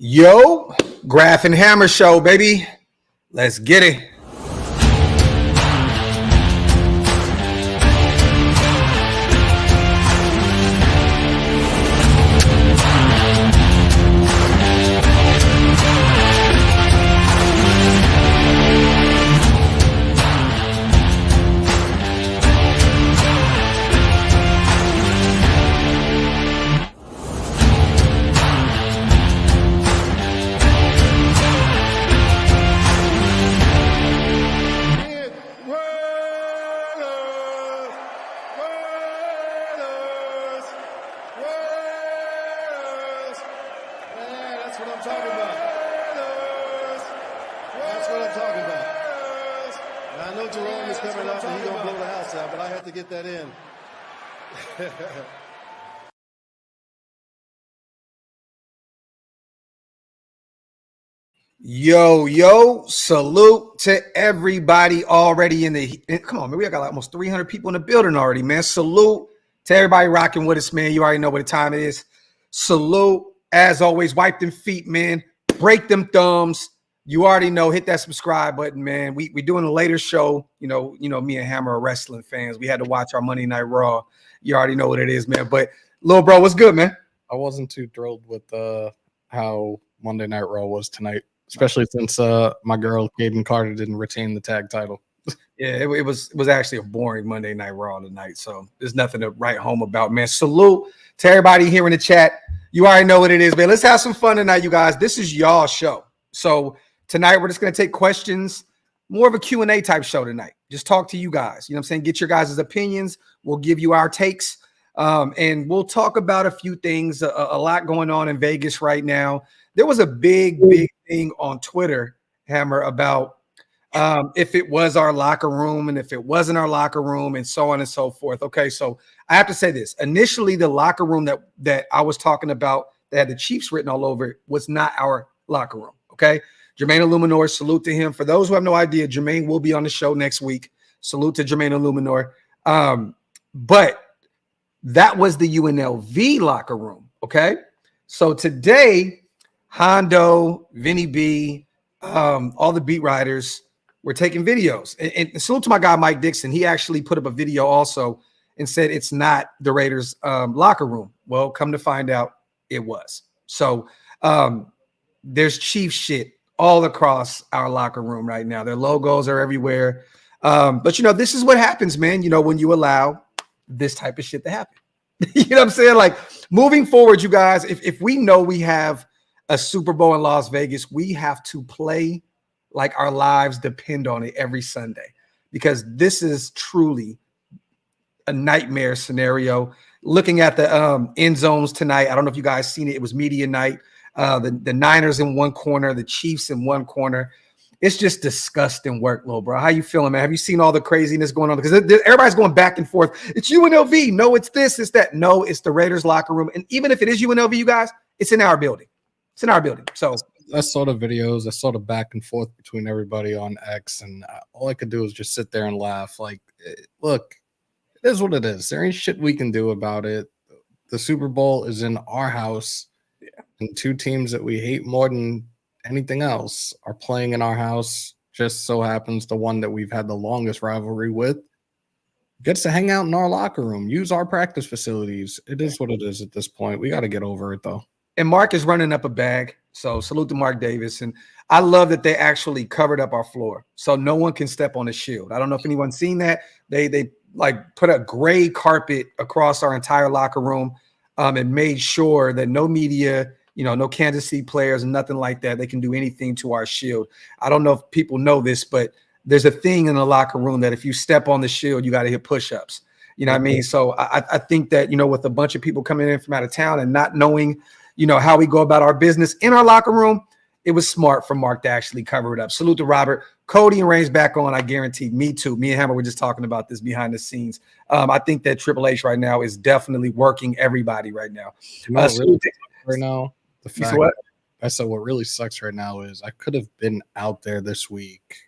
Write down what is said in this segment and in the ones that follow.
Yo, Graph and Hammer show, baby. Let's get it. Yo, salute to everybody already in the come on, man. We got like almost 300 people in the building already, man. Salute to everybody rocking with us, man. You already know what the time it is. Salute, as always, wipe them feet, man. Break them thumbs. You already know, hit that subscribe button, man. We doing a later show. You know, me and Hammer are wrestling fans. We had to watch our Monday Night Raw. You already know what it is, man. But little bro, what's good, man? I wasn't too thrilled with how Monday Night Raw was tonight. Especially since my girl Kaden Carter didn't retain the tag title. Yeah, it was actually a boring Monday Night Raw tonight, so there's nothing to write home about, man. Salute to everybody here in the chat. You already know what it is, man. Let's have some fun tonight, you guys. This is y'all's show. So tonight we're just going to take questions, more of a Q&A type show tonight. Just talk to you guys. You know what I'm saying? Get your guys' opinions. We'll give you our takes, and we'll talk about a few things. A lot going on in Vegas right now. There was a big thing on Twitter, Hammer, about if it was our locker room and if it wasn't our locker room and so on and so forth. Okay, so I have to say this. Initially, the locker room that I was talking about that had the Chiefs written all over it was not our locker room, okay? Jermaine Illuminor, salute to him. For those who have no idea, Jermaine will be on the show next week. Salute to Jermaine Illuminor. But that was the UNLV locker room, okay? So today, Hondo, Vinny B, all the beat writers were taking videos. And salute to my guy, Mike Dixon. He actually put up a video also and said it's not the Raiders locker room. Well, come to find out it was. So there's Chief shit all across our locker room right now. Their logos are everywhere. But, this is what happens, man, when you allow this type of shit to happen. You know what I'm saying? Like, moving forward, you guys, if we know we have a Super Bowl in Las Vegas, we have to play like our lives depend on it every Sunday, because this is truly a nightmare scenario. Looking at the end zones tonight, I don't know if you guys seen it. It was media night. The Niners in one corner, the Chiefs in one corner. It's just disgusting work, little bro. How you feeling, man? Have you seen all the craziness going on? Because everybody's going back and forth. It's UNLV. No, it's this, it's that. No, it's the Raiders locker room. And even if it is UNLV, you guys, it's in our building. It's in our building. So I saw the videos. I saw the back and forth between everybody on X, and all I could do was just sit there and laugh. Like, look, it is what it is. There ain't shit we can do about it. The Super Bowl is in our house, and two teams that we hate more than anything else are playing in our house. Just so happens the one that we've had the longest rivalry with gets to hang out in our locker room, use our practice facilities. It is what it is at this point. We got to get over it, though. And Mark is running up a bag. So salute to Mark Davis. And I love that they actually covered up our floor so no one can step on the shield. I don't know if anyone's seen that. They like put a gray carpet across our entire locker room and made sure that no media, no Kansas City players and nothing like that, they can do anything to our shield. I don't know if people know this, but there's a thing in the locker room that if you step on the shield, you got to hit push-ups. You know what I mean? So I think that, with a bunch of people coming in from out of town and not knowing how we go about our business in our locker room, it was smart for Mark to actually cover it up. Salute to Robert. Cody and Reigns back on, I guarantee. Me too. Me and Hammer were just talking about this behind the scenes. I think that Triple H right now is definitely working everybody right now. Right now, the fact what? I said what really sucks right now is I could have been out there this week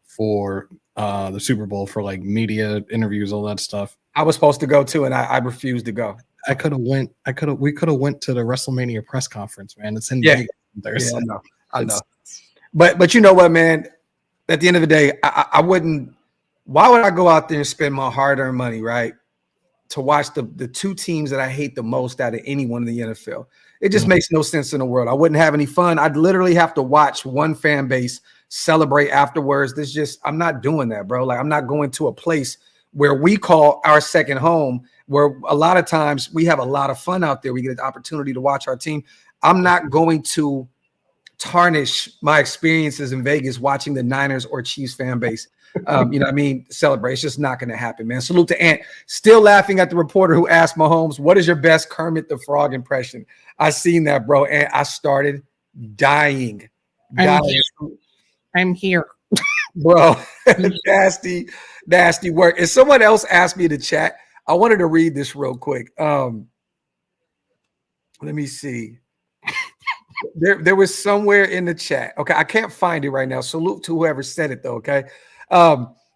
for the Super Bowl for like media interviews, all that stuff. I was supposed to go too, and I refused to go. We could have went to the WrestleMania press conference, man. It's in yeah. Vegas. there. Yeah, So I know. But you know what, man? At the end of the day, I wouldn't. Why would I go out there and spend my hard-earned money, right, to watch the two teams that I hate the most out of anyone in the NFL? It just makes no sense in the world. I wouldn't have any fun. I'd literally have to watch one fan base celebrate afterwards. I'm not doing that, bro. Like, I'm not going to a place where we call our second home, where a lot of times we have a lot of fun out there. We get an opportunity to watch our team. I'm not going to tarnish my experiences in Vegas watching the Niners or Chiefs fan base. You know what I mean? Celebrate. It's just not going to happen, man. Salute to Ant. Still laughing at the reporter who asked Mahomes, what is your best Kermit the Frog impression? I seen that, bro. And I started dying. I'm here. Bro. nasty work. If someone else asked me to chat, I wanted to read this real quick. Let me see. There was somewhere in the chat. Okay, I can't find it right now. Salute to whoever said it, though. Okay.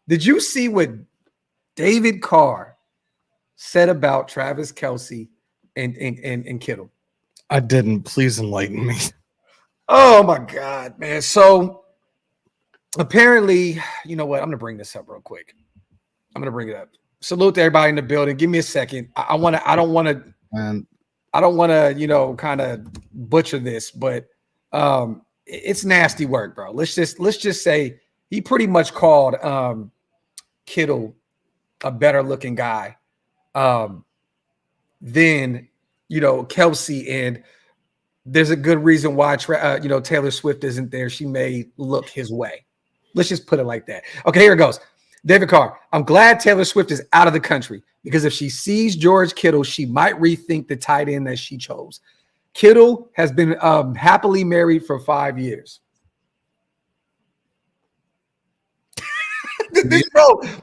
Did you see what David Carr said about Travis Kelce and Kittle? I didn't. Please enlighten me. Oh my God, man. So apparently, you know what? I'm gonna bring this up real quick. I'm gonna bring it up. Salute to everybody in the building. Give me a second. I don't want to, kind of butcher this, but it's nasty work, bro. Let's just say he pretty much called Kittle a better looking guy than Kelce, and there's a good reason why Taylor Swift isn't there. She may look his way. Let's just put it like that. Okay, here it goes. David Carr, I'm glad Taylor Swift is out of the country because if she sees George Kittle, she might rethink the tight end that she chose. Kittle has been happily married for 5 years.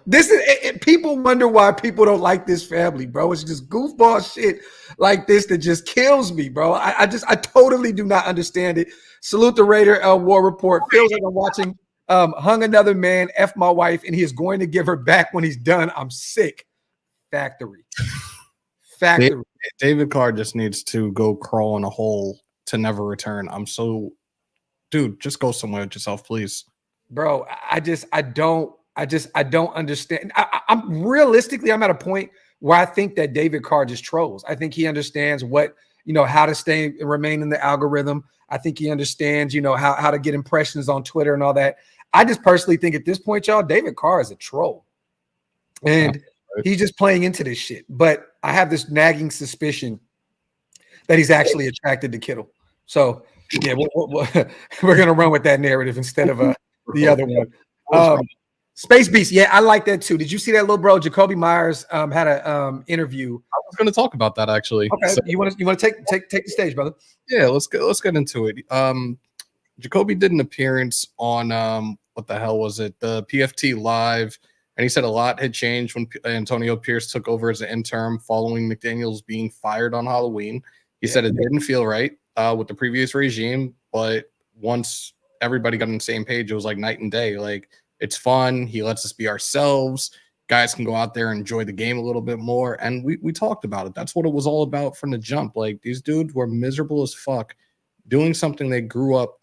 This is people wonder why people don't like this family, bro. It's just goofball shit like this that just kills me, bro. I totally do not understand it. Salute the Raider War Report. Feels like I'm watching Hung Another Man, F My Wife, and he is going to give her back when he's done. I'm sick. Factory. David Carr just needs to go crawl in a hole to never return. Dude, just go somewhere with yourself, please. Bro, I don't understand. I'm realistically, I'm at a point where I think that David Carr just trolls. I think he understands how to stay and remain in the algorithm. I think he understands, how to get impressions on Twitter and all that. I just personally think at this point, y'all, David Carr is a troll. And he's just playing into this shit. But I have this nagging suspicion that he's actually attracted to Kittle. So, yeah, we're going to run with that narrative instead of the other one. Space Beast, yeah, I like that too. Did you see that little bro? Jakobi Meyers had an interview. I was going to talk about that actually. Okay, so, you want to take the stage, brother? Yeah, let's get into it. Jakobi did an appearance on what the hell was it? The PFT Live, and he said a lot had changed when Antonio Pierce took over as an interim following McDaniels being fired on Halloween. He said it didn't feel right with the previous regime, but once everybody got on the same page, it was like night and day. Like, it's fun. He lets us be ourselves. Guys can go out there and enjoy the game a little bit more. And we talked about it. That's what it was all about from the jump. Like, these dudes were miserable as fuck doing something they grew up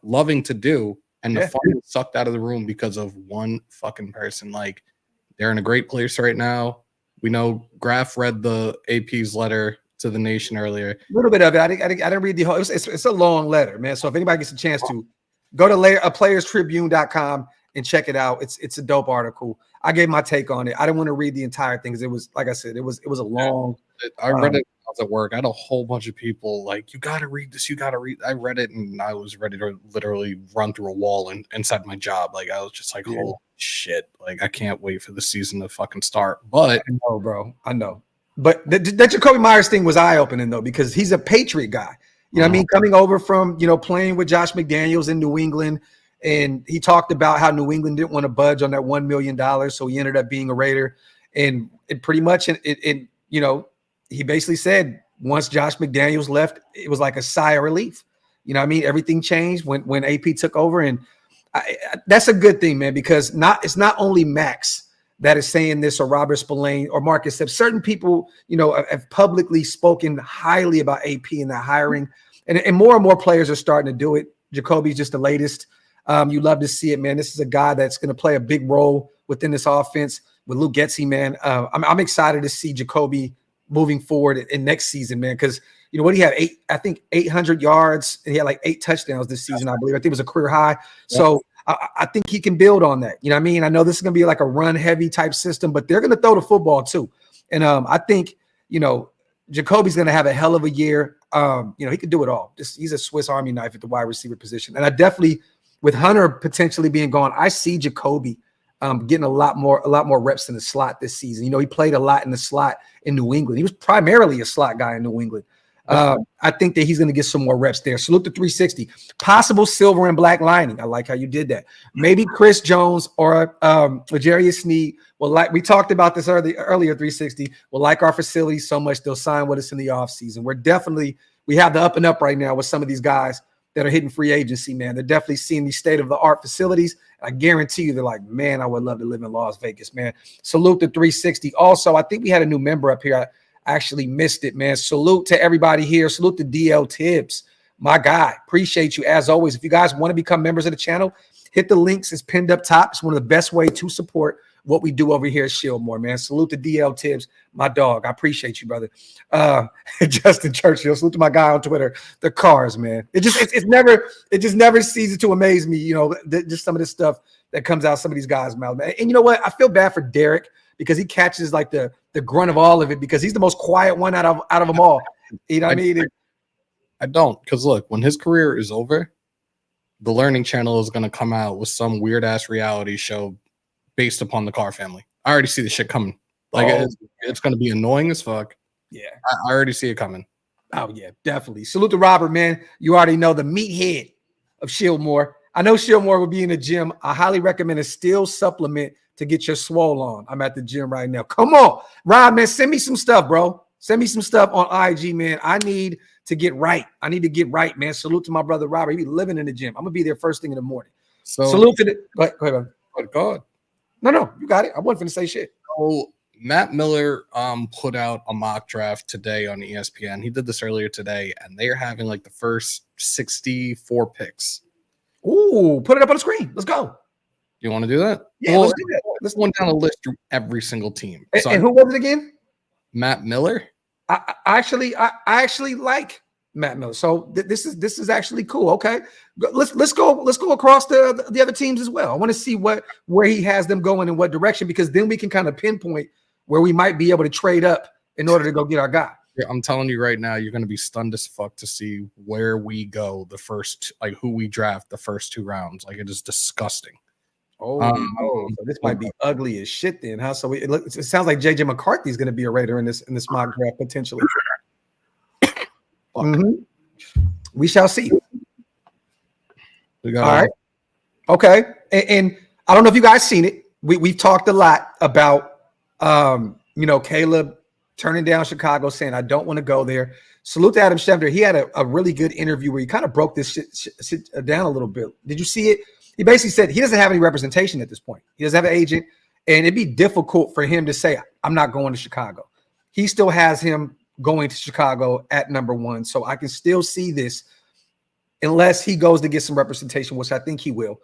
loving to do. And the fun was sucked out of the room because of one fucking person. Like, they're in a great place right now. We know Graf read the AP's letter to the nation earlier. A little bit of it. I didn't read the whole. It's a long letter, man. So if anybody gets a chance to go to playerstribune.com and check it out. It's a dope article. I gave my take on it. I didn't want to read the entire thing because it was, like I said, it was a long. I read it when I was at work. I had a whole bunch of people like, you got to read this. You got to read. I read it and I was ready to literally run through a wall inside my job. Like, I was just like, holy shit. Like, I can't wait for the season to fucking start. But I know, bro. I know. But that Jakobi Meyers thing was eye-opening though, because he's a Patriot guy. You know what I mean? Coming over from, playing with Josh McDaniels in New England. And he talked about how New England didn't want to budge on that $1 million. So he ended up being a Raider. And it pretty much, he basically said once Josh McDaniels left, it was like a sigh of relief. You know what I mean? Everything changed when AP took over. And that's a good thing, man, because it's not only Max that is saying this, or Robert Spillane or Marcus. Certain people, have publicly spoken highly about AP and the hiring. And more players are starting to do it. Jakobi's just the latest. You love to see it, man. This is a guy that's going to play a big role within this offense with Luke Getsy, man. I'm excited to see Jakobi moving forward in next season, man, because you know what, he had 800 yards and he had like 8 touchdowns this season, I believe. I think it was a career high. So I think he can build on that. You know what I mean? I know this is going to be like a run heavy type system, but they're going to throw the football too. And I think, you know, Jakobi's going to have a hell of a year. You know, he can do it all. He's a Swiss Army knife at the wide receiver position. And I definitely, with Hunter potentially being gone, I see Jakobi getting a lot more reps in the slot this season. You know, he played a lot in the slot in New England. He was primarily a slot guy in New England. I think that he's going to get some more reps there. Salute to 360. Possible silver and black lining. I like how you did that. Maybe Chris Jones or L'Jarius Sneed will like. We talked about this earlier. 360 will like our facilities so much they'll sign with us in the offseason. We have the up and up right now with some of these guys that are hitting free agency, man. They're definitely seeing these state-of-the-art facilities. I guarantee you they're like, man, I would love to live in Las Vegas, man. Salute to 360. Also, I think we had a new member up here. I actually missed it, man. Salute to everybody here. Salute to DL Tibbs, my guy. Appreciate you, as always. If you guys want to become members of the channel, hit the links. It's pinned up top. It's one of the best ways to support what we do over here at Shieldmore, man. Salute to DL Tibbs, my dog. I appreciate you, brother. Justin Churchill. Salute to my guy on Twitter. The Cars, man. It just never ceases to amaze me. You know, just some of this stuff that comes out some of these guys' mouths, man. And you know what? I feel bad for Derek because he catches like the grunt of all of it because he's the most quiet one out of them all. You know what I mean? I don't, because look, when his career is over, the Learning Channel is going to come out with some weird ass reality show based upon the Carr family. I already see the shit coming. Like it's going to be annoying as fuck. Yeah, I already see it coming. Oh yeah, definitely. Salute to Robert, man. You already know the meathead of Shieldmore. I know Shieldmore will be in the gym. I highly recommend a steel supplement to get your swole on. I'm at the gym right now. Come on, Rob, man. Send me some stuff, bro. Send me some stuff on IG, man. I need to get right. I need to get right, man. Salute to my brother Robert. He be living in the gym. I'm gonna be there first thing in the morning. So salute to the. Go ahead, man. Oh God. No, you got it. I wasn't finna say shit. So Matt Miller put out a mock draft today on ESPN. He did this earlier today, and they are having like the first 64 picks. Ooh, put it up on the screen. Let's go. You want to do that? Yeah, let's do that. Let's go down a list through every single team. And who was it again? Matt Miller. I actually like Matt Miller. So this is actually cool. Okay, let's go across the other teams as well. I want to see where he has them going in what direction, because then we can kind of pinpoint where we might be able to trade up in order to go get our guy. Yeah, I'm telling you right now, you're going to be stunned as fuck to see where we go the first, like who we draft the first 2 rounds. Like it is disgusting. So this might be ugly as shit then, huh? So it sounds like JJ McCarthy is going to be a Raider in this mock draft potentially. We shall see. We got all right. Okay. And I don't know if you guys seen it. We've talked a lot about Caleb turning down Chicago, saying I don't want to go there. Salute to Adam Schefter. He had a really good interview where he kind of broke this shit down a little bit. Did you see it? He basically said he doesn't have any representation at this point. He doesn't have an agent, and it'd be difficult for him to say, I'm not going to Chicago. He still has him going to Chicago at number 1. So I can still see this unless he goes to get some representation, which I think he will.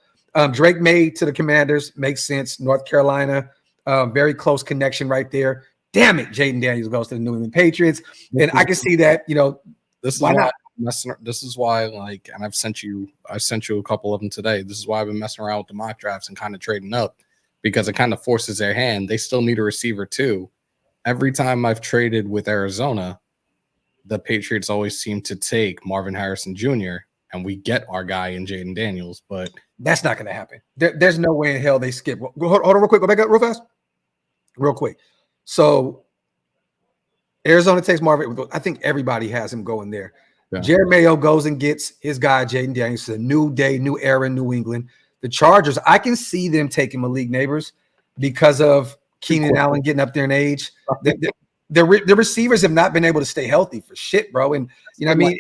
Drake May to the Commanders makes sense. North Carolina, very close connection right there. Damn it, Jaden Daniels goes to the New England Patriots. And I can see that, this is why not? This is why, like, and I sent you a couple of them today. This is why I've been messing around with the mock drafts and kind of trading up, because it kind of forces their hand. They still need a receiver too. Every time I've traded with Arizona, the Patriots always seem to take Marvin Harrison Jr. and we get our guy in Jaden Daniels, but that's not going to happen. There's no way in hell they skip. Hold on real quick. Go back up real fast. Real quick. So Arizona takes Marvin. I think everybody has him going there. Yeah. Jared Mayo goes and gets his guy, Jaden Daniels. It's a new day, new era in New England. The Chargers, I can see them taking Malik Neighbors because of Keenan Allen getting up there in age. The receivers have not been able to stay healthy for shit, bro. And you know what I mean?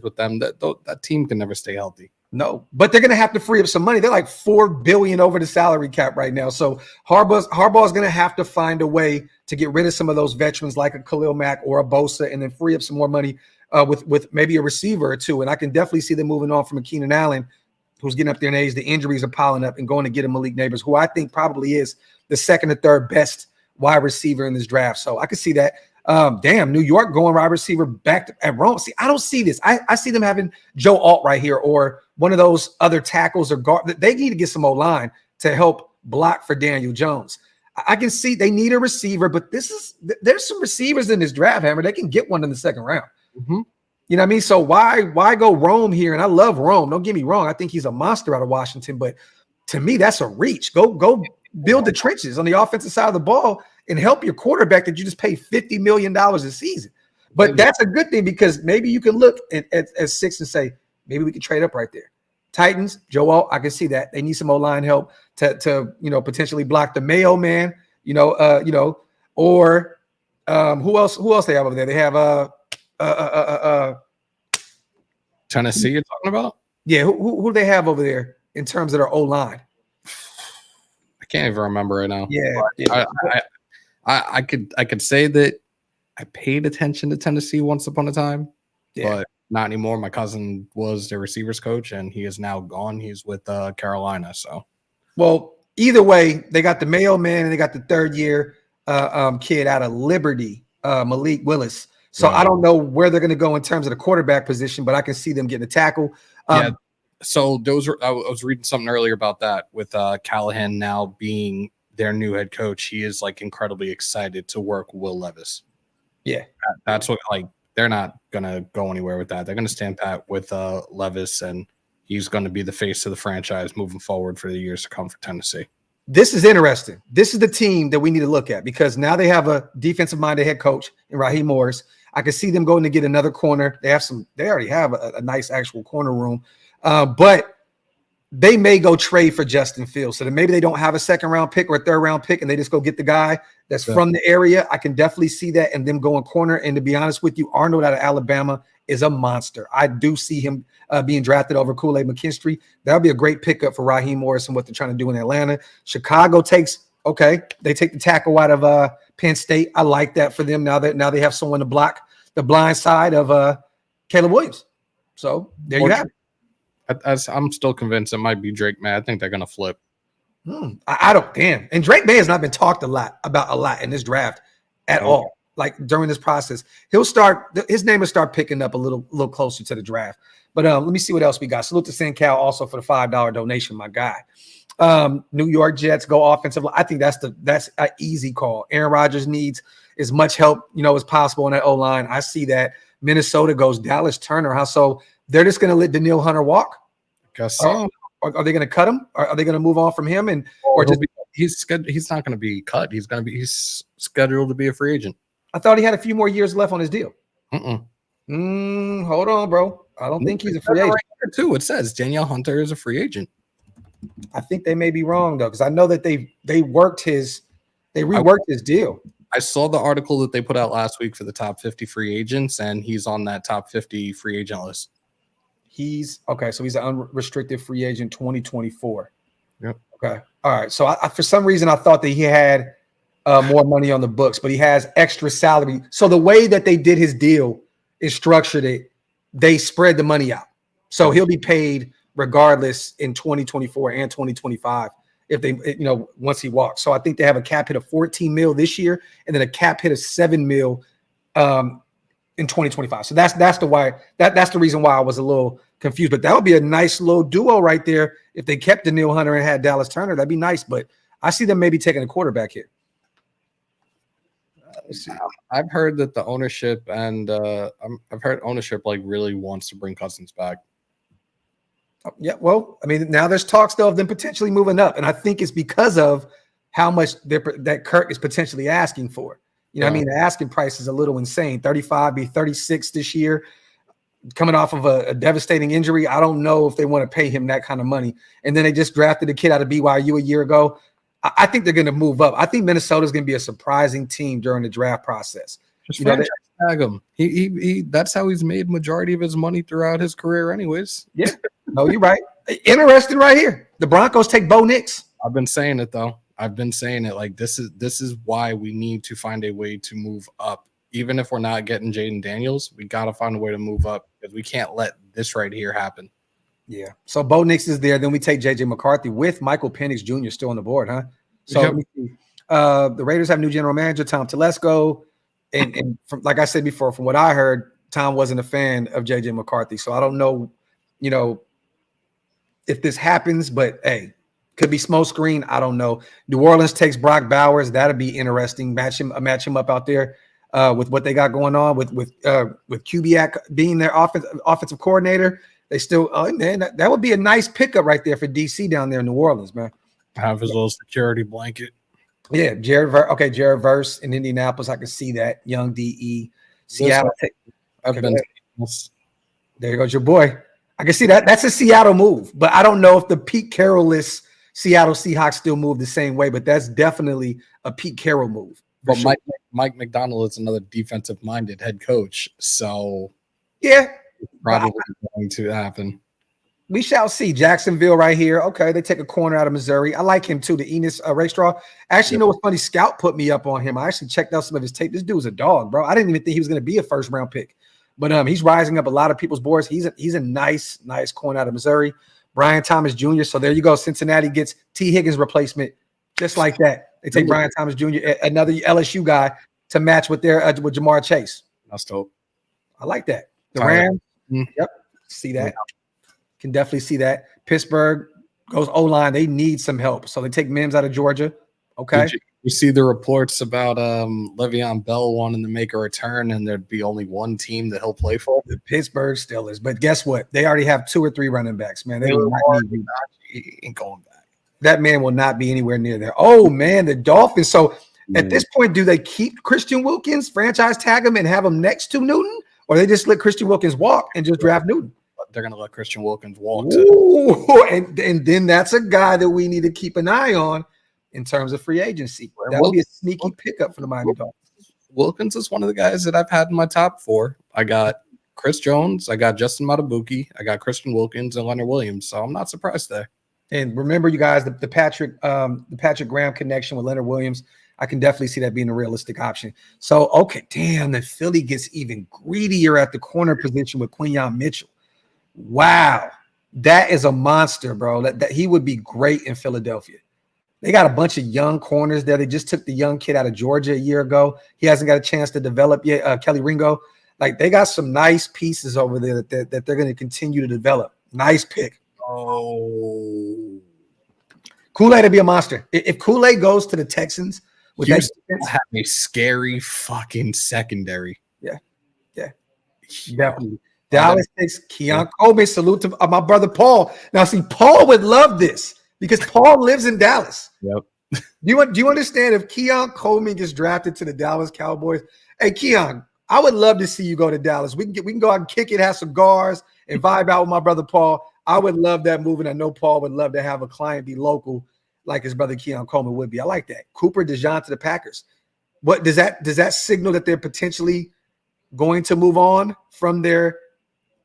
With them, that team can never stay healthy. No, but they're going to have to free up some money. They're like $4 billion over the salary cap right now. So Harbaugh is going to have to find a way to get rid of some of those veterans like a Khalil Mack or a Bosa, and then free up some more money with maybe a receiver or two. And I can definitely see them moving on from a Keenan Allen, who's getting up there in age. The injuries are piling up, and going to get a Malik Neighbors, who I think probably is the second or third best wide receiver in this draft. So I could see that. Damn, New York going wide receiver back at Rome. See, I don't see this. I see them having Joe Alt right here, or one of those other tackles or guard. They need to get some O-line to help block for Daniel Jones. I can see they need a receiver, but there's some receivers in this draft, Hammer. They can get one in the second round. Mm-hmm. You know what I mean? So why go Rome here? And I love Rome. Don't get me wrong. I think he's a monster out of Washington, but to me, that's a reach. Go build the trenches on the offensive side of the ball and help your quarterback that you just paid $50 million a season. But that's a good thing, because maybe you can look at 6 and say, maybe we can trade up right there. Titans, Joe Alt, I can see that. They need some O-line help to potentially block the Mayo man, or who else they have over there? They have Tennessee you're talking about? Yeah, who do they have over there in terms of their O-line? I can't even remember right now. Yeah. I could say that I paid attention to Tennessee once upon a time, but not anymore. My cousin was their receivers coach, and he is now gone. He's with Carolina. So, well, either way, they got the Mayo man and they got the third-year kid out of Liberty, Malik Willis. So I don't know where they're going to go in terms of the quarterback position, but I can see them getting a tackle. So I was reading something earlier about that with Callahan now being their new head coach. He is like incredibly excited to work with Will Levis. Yeah, that's what, like, they're not going to go anywhere with that. They're going to stand pat with Levis, and he's going to be the face of the franchise moving forward for the years to come for Tennessee. This is interesting. This is the team that we need to look at, because now they have a defensive-minded head coach in Raheem Morris. I can see them going to get another corner. They already have a nice actual corner room, but they may go trade for Justin Fields. So then maybe they don't have a second-round pick or a third-round pick, and they just go get the guy that's from the area. I can definitely see that, and them going corner. And to be honest with you, Arnold out of Alabama is a monster. I do see him being drafted over Kool-Aid McKinstry. That'll be a great pickup for Raheem Morris and what they're trying to do in Atlanta. Chicago they take the tackle out of Penn State. I like that for them now they have someone to block the blind side of Caleb Williams. So there you have it. I'm still convinced it might be Drake May. I think they're going to flip. I don't. Damn. And Drake May has not been talked about a lot in this draft at all. Like during this process, his name will start picking up a little closer to the draft. But let me see what else we got. Salute to Sancal also for the $5 donation, my guy. New York Jets go offensive. I think that's an easy call. Aaron Rodgers needs as much help as possible on that O-line. I see that. Minnesota goes Dallas Turner. So they're just going to let Danielle Hunter walk? Guess so. Are they going to cut him? Are they going to move on from him? He's not going to be cut. He's scheduled to be a free agent. I thought he had a few more years left on his deal. Hold on, bro. I don't think he's a free agent. Right too. It says Danielle Hunter is a free agent. I think they may be wrong though, because I know that they reworked his deal. I saw the article that they put out last week for the top 50 free agents, and he's on that top 50 free agent list. So he's an unrestricted free agent 2024. Yep. Okay. All right. So I for some reason I thought that he had more money on the books, but he has extra salary. So the way that they did his deal is structured it. They spread the money out. So he'll be paid regardless in 2024 and 2025 if they, once he walks. So I think they have a cap hit of 14 mil this year, and then a cap hit of 7 mil in 2025. So that's the reason why I was a little confused. But that would be a nice little duo right there if they kept Danielle Hunter and had Dallas Turner. That'd be nice. But I see them maybe taking a quarterback here. I've heard that the ownership and I've heard ownership really wants to bring Cousins back. Yeah, well, I mean, now there's talks though of them potentially moving up, and I think it's because of how much that Kirk is potentially asking for. I mean, the asking price is a little insane. 35, be 36 this year, coming off of a devastating injury. I don't know if they want to pay him that kind of money. And then they just drafted a kid out of BYU a year ago. I think they're going to move up. I think Minnesota's going to be a surprising team during the draft process. Just tag him. He that's how he's made majority of his money throughout his career anyways. Yeah. No, you're right. Interesting right here. The Broncos take Bo Nix. I've been saying it though. I've been saying it. Like this is why we need to find a way to move up even if we're not getting Jaden Daniels, we got to find a way to move up because we can't let this right here happen. Yeah. So Bo Nix is there. Then we take JJ McCarthy with Michael Penix Jr. still on the board, huh? So Yep. let me see. The Raiders have new general manager Tom Telesco, and from, like I said before, from what I heard, Tom wasn't a fan of JJ McCarthy. So I don't know, if this happens, but hey, could be smoke screen. I don't know. New Orleans takes Brock Bowers. That'd be interesting. Match him up out there with what they got going on with Kubiak being their offensive coordinator. They still, man, that would be a nice pickup right there for DC down there in New Orleans, man. Have his little security blanket. Yeah, Jared Verse in Indianapolis. I can see that. Young DE. Seattle. There goes your boy. I can see that. That's a Seattle move, but I don't know if the Pete Carroll-less Seattle Seahawks still move the same way, but that's definitely a Pete Carroll move. But sure. Mike McDonald is another defensive-minded head coach, so yeah, probably going to happen. We shall see. Jacksonville right here. Okay, they take a corner out of Missouri. I like him too, the Enos Rakestraw. Actually, you know what's funny? Scout put me up on him. I actually checked out some of his tape. This dude's a dog, bro. I didn't even think he was going to be a first-round pick. But he's rising up a lot of people's boards. He's a nice corner out of Missouri. Brian Thomas Jr. So there you go. Cincinnati gets T. Higgins replacement just like that. They take Brian Thomas Jr., another LSU guy, to match with their with Jamar Chase. That's dope. I like that. The Rams. Yep. See that. Can definitely see that. Pittsburgh goes O-line. They need some help. So they take Mims out of Georgia. Okay. You see the reports about Le'Veon Bell wanting to make a return, and there'd be only one team that he'll play for? The Pittsburgh Steelers. But guess what? They already have 2 or 3 running backs, man. They he ain't going back. That man will not be anywhere near there. Oh, man, the Dolphins. So at this point, do they keep Christian Wilkins, franchise tag him, and have him next to Newton? Or they just let Christian Wilkins walk and just draft Newton? They're going to let Christian Wilkins walk. Ooh, and then that's a guy that we need to keep an eye on in terms of free agency. That would be a sneaky pickup for the Miami Dolphins. Wilkins is one of the guys that I've had in my top 4. I got Chris Jones, I got Justin Matabuki, I got Christian Wilkins, and Leonard Williams. So I'm not surprised there. And remember, you guys, the Patrick Graham connection with Leonard Williams, I can definitely see that being a realistic option. So, okay, damn, the Philly gets even greedier at the corner position with Quinyon Mitchell. Wow, that is a monster, bro. That he would be great in Philadelphia. They got a bunch of young corners there. They just took the young kid out of Georgia a year ago. He hasn't got a chance to develop yet. Kelly Ringo. Like, they got some nice pieces over there that they're going to continue to develop. Nice pick. Oh, Kool-Aid to be a monster. If Kool-Aid goes to the Texans with that defense, have a scary fucking secondary. Yeah, definitely. Dallas takes Keon Coleman. Salute to my brother Paul. Now, see, Paul would love this because Paul lives in Dallas. Yep. Do you understand if Keon Coleman gets drafted to the Dallas Cowboys? Hey, Keon, I would love to see you go to Dallas. We can go out and kick it, have cigars, and vibe out with my brother Paul. I would love that move, and I know Paul would love to have a client be local like his brother Keon Coleman would be. I like that. Cooper DeJean to the Packers. What does that signal that they're potentially going to move on from their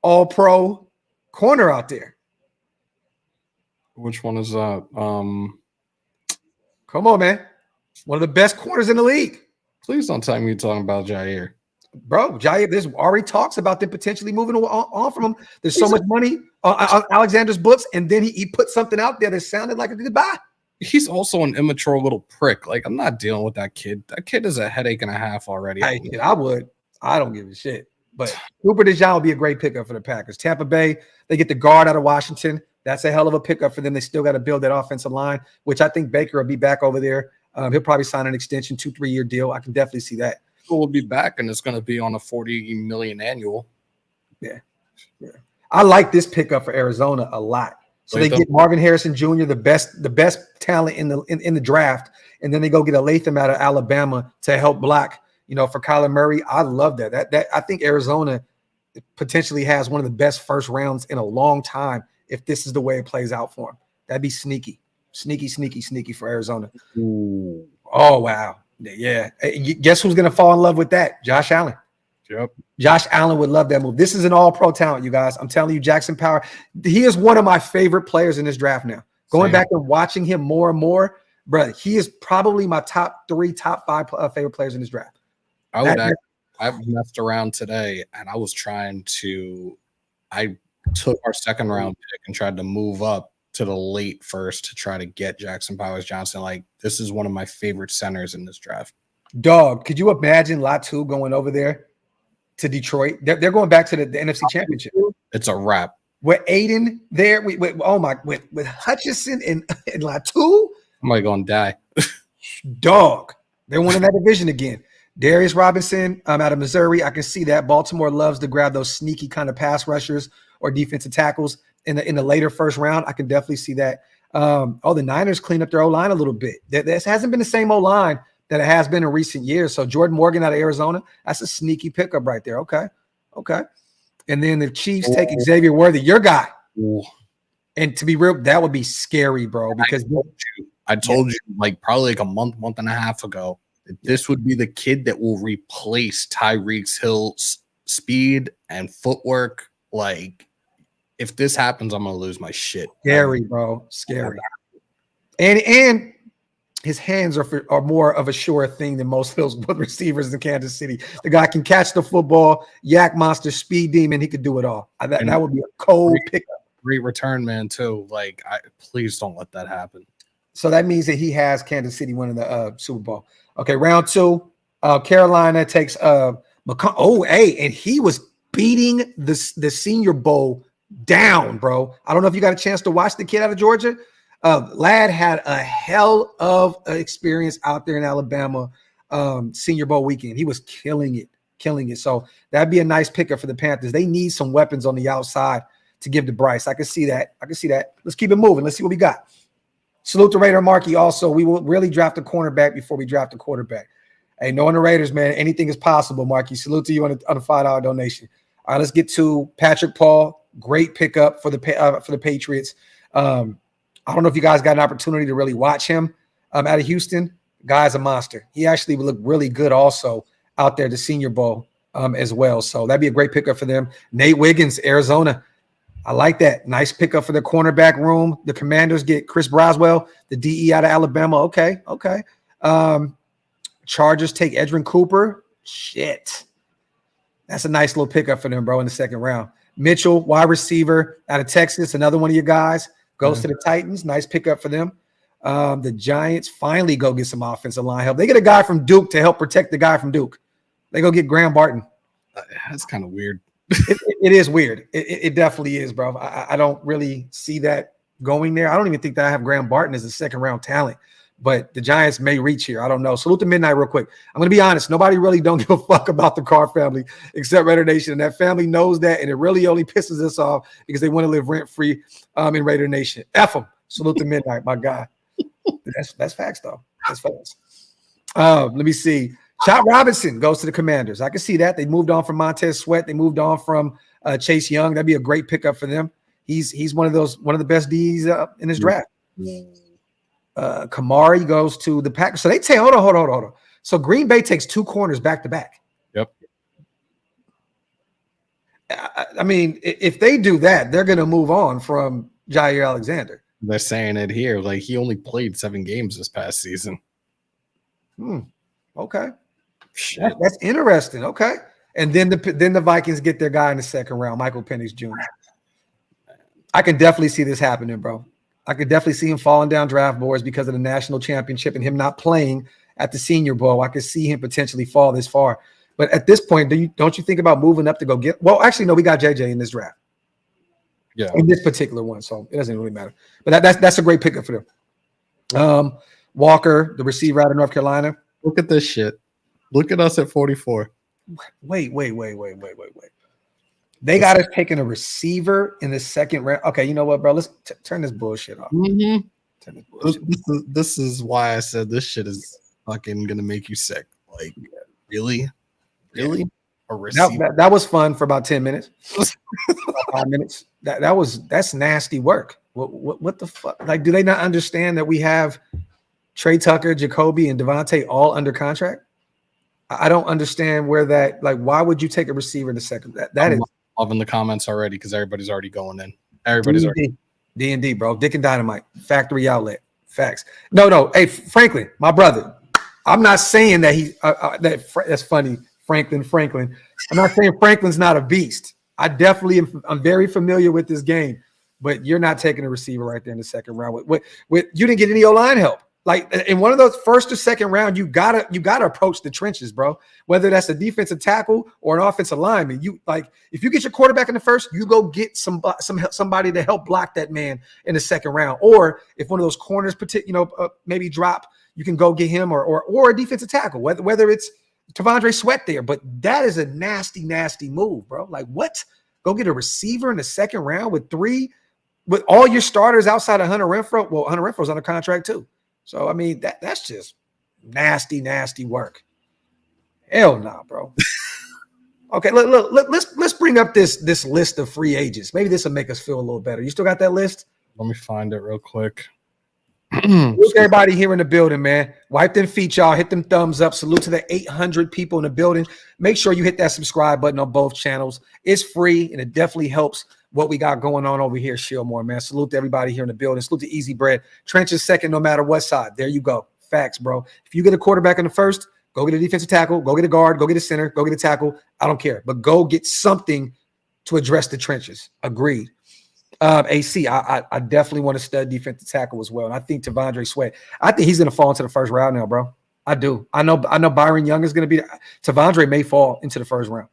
all-pro corner out there? Which one is that? Come on, man. One of the best corners in the league. Please don't tell me you're talking about Jair. Bro, Jair, there's already talks about them potentially moving on from him. There's so much money on Alexander's books, and then he put something out there that sounded like a goodbye. He's also an immature little prick. Like, I'm not dealing with that kid. That kid is a headache and a half already. I would. I don't give a shit. But Cooper DeJean will be a great pickup for the Packers. Tampa Bay, they get the guard out of Washington. That's a hell of a pickup for them. They still got to build that offensive line, which I think Baker will be back over there. He'll probably sign an extension, 2-3 year deal. I can definitely see that. Will be back, and it's going to be on a $40 million annual. Yeah. I like this pickup for Arizona a lot. So they get Marvin Harrison Jr., the best talent in the draft, and then they go get a Latham out of Alabama to help block, for Kyler Murray. I love that. That I think Arizona potentially has one of the best first rounds in a long time if this is the way it plays out for them. That'd be sneaky for Arizona. Ooh. Oh wow. Yeah. Guess who's going to fall in love with that? Josh Allen. Yep. Josh Allen would love that move. This is an all-pro talent, you guys. I'm telling you, Jackson Power. He is one of my favorite players in this draft now. Going back and watching him more and more, bro, he is probably my top 5 favorite players in this draft. I I messed around today, and I was I took our second round pick and tried to move up to the late first to try to get Jackson Powers-Johnson. Like, this is one of my favorite centers in this draft. Dog, could you imagine Latu going over there to Detroit? They're going back to the NFC Championship. It's a wrap. With Aiden there, with Hutchinson and Latu, I'm like going to die. dog. They're winning that division again. Darius Robinson out of Missouri. I can see that. Baltimore loves to grab those sneaky kind of pass rushers or defensive tackles in the later first round. I can definitely see that. The Niners cleaned up their O-line a little bit. This hasn't been the same O-line that it has been in recent years. So Jordan Morgan out of Arizona, that's a sneaky pickup right there. Okay. And then the Chiefs take Xavier Worthy, your guy. Ooh. And to be real, that would be scary, bro, because I told you like probably like a month and a half ago, that this would be the kid that will replace Tyreek Hill's speed and footwork. Like, if this happens, I'm gonna lose my shit. Scary, bro. Scary. And his hands are more of a sure thing than most of those receivers in Kansas City. The guy can catch the football, yak monster, speed demon. He could do it all. That would be a cold pickup. Great return man too. Like, please don't let that happen. So that means that he has Kansas City winning the Super Bowl. Okay, round 2. Carolina takes and he was beating the Senior Bowl down, bro. I don't know if you got a chance to watch the kid out of Georgia. Lad had a hell of an experience out there in Alabama Senior Bowl weekend. He was killing it. So that'd be a nice pickup for the Panthers. They need some weapons on the outside to give to Bryce. I can see that. Let's keep it moving. Let's see what we got. Salute to Raider Markey. Also, we will really draft a cornerback before we draft a quarterback. Hey, knowing the Raiders, man, anything is possible, Markey. Salute to you on a $5 donation. All right, let's get to Patrick Paul. Great pickup for the Patriots. I don't know if you guys got an opportunity to really watch him out of Houston. Guy's a monster. He actually would look really good also out there at the Senior Bowl as well. So that'd be a great pickup for them. Nate Wiggins, Arizona. I like that. Nice pickup for the cornerback room. The Commanders get Chris Braswell, the DE out of Alabama. Okay. Chargers take Edrin Cooper. Shit. That's a nice little pickup for them, bro, in the second round. Mitchell, wide receiver out of Texas, another one of your guys. Goes to the Titans. Nice pickup for them. The Giants finally go get some offensive line help. They get a guy from Duke to help protect the guy from Duke. They go get Graham Barton. That's kind of weird. It is weird. It definitely is, bro. I don't really see that going there. I don't even think that I have Graham Barton as a second-round talent. But the Giants may reach here. I don't know. Salute to Midnight real quick. I'm going to be honest. Nobody really don't give a fuck about the Carr family except Raider Nation. And that family knows that, and it really only pisses us off because they want to live rent-free in Raider Nation. F them. Salute to Midnight, my guy. That's facts, though. That's facts. Let me see. Chop Robinson goes to the Commanders. I can see that. They moved on from Montez Sweat. They moved on from Chase Young. That'd be a great pickup for them. He's one of the best Ds in this draft. Kamari goes to the Packers. So they take hold on. So Green Bay takes 2 corners back to back. Yep. I mean, if they do that, they're going to move on from Jair Alexander. They're saying it here. Like, he only played 7 games this past season. Okay. That's interesting. Okay. And then the Vikings get their guy in the second round, Michael Penix Jr. I can definitely see this happening, bro. I could definitely see him falling down draft boards because of the national championship and him not playing at the Senior Bowl. I could see him potentially fall this far. But at this point, don't you think about moving up to go get? Well, actually, no, we got JJ in this draft. Yeah, in this particular one, so it doesn't really matter. But that's a great pickup for them. Walker, the receiver out of North Carolina. Look at this shit. Look at us at 44. Wait. They got us taking a receiver in the second round. Okay, you know what, bro? Let's turn this bullshit off. Mm-hmm. Turn this bullshit off. This is why I said this shit is fucking gonna make you sick. Like, really? A receiver? That was fun for about 10 minutes. 5 minutes. That's nasty work. What the fuck? Like, do they not understand that we have Trey Tucker, Jakobi, and Devontae all under contract? I don't understand where that. Like, why would you take a receiver in the second? That is loving the comments already because everybody's already going in. Everybody's already D&D, bro. Dick and Dynamite, factory outlet, facts. No. Hey, Franklin, my brother. I'm not saying that that's funny. Franklin. I'm not saying Franklin's not a beast. I'm very familiar with this game, but you're not taking a receiver right there in the second round. With you didn't get any O-line help. Like in one of those first or second round, you gotta approach the trenches, bro. Whether that's a defensive tackle or an offensive lineman, if you get your quarterback in the first, you go get somebody to help block that man in the second round. Or if one of those corners, maybe drop, you can go get him or a defensive tackle. Whether it's T'Vondre Sweat there, but that is a nasty move, bro. Like what? Go get a receiver in the second round with all your starters outside of Hunter Renfrow. Well, Hunter Renfrow's under contract too. So I mean that's just nasty work. Hell nah, bro. Okay, look, let's bring up this list of free agents. Maybe this will make us feel a little better. You still got that list? Let me find it real quick. Salute everybody here in the building, man. Wipe them feet, y'all. Hit them thumbs up. Salute to the 800 people in the building. Make sure you hit that subscribe button on both channels. It's free, and it definitely helps what we got going on over here at Shieldmore, man. Salute to everybody here in the building. Salute to Easy Bread. Trenches second, no matter what side. There you go. Facts, bro. If you get a quarterback in the first, go get a defensive tackle, go get a guard, go get a center, go get a tackle. I don't care. But go get something to address the trenches. Agreed. AC, I definitely want to stud defensive tackle as well. And I think T'Vondre Sweat, I think he's going to fall into the first round now, bro. I do. I know Byron Young is going to be – T'Vondre may fall into the first round.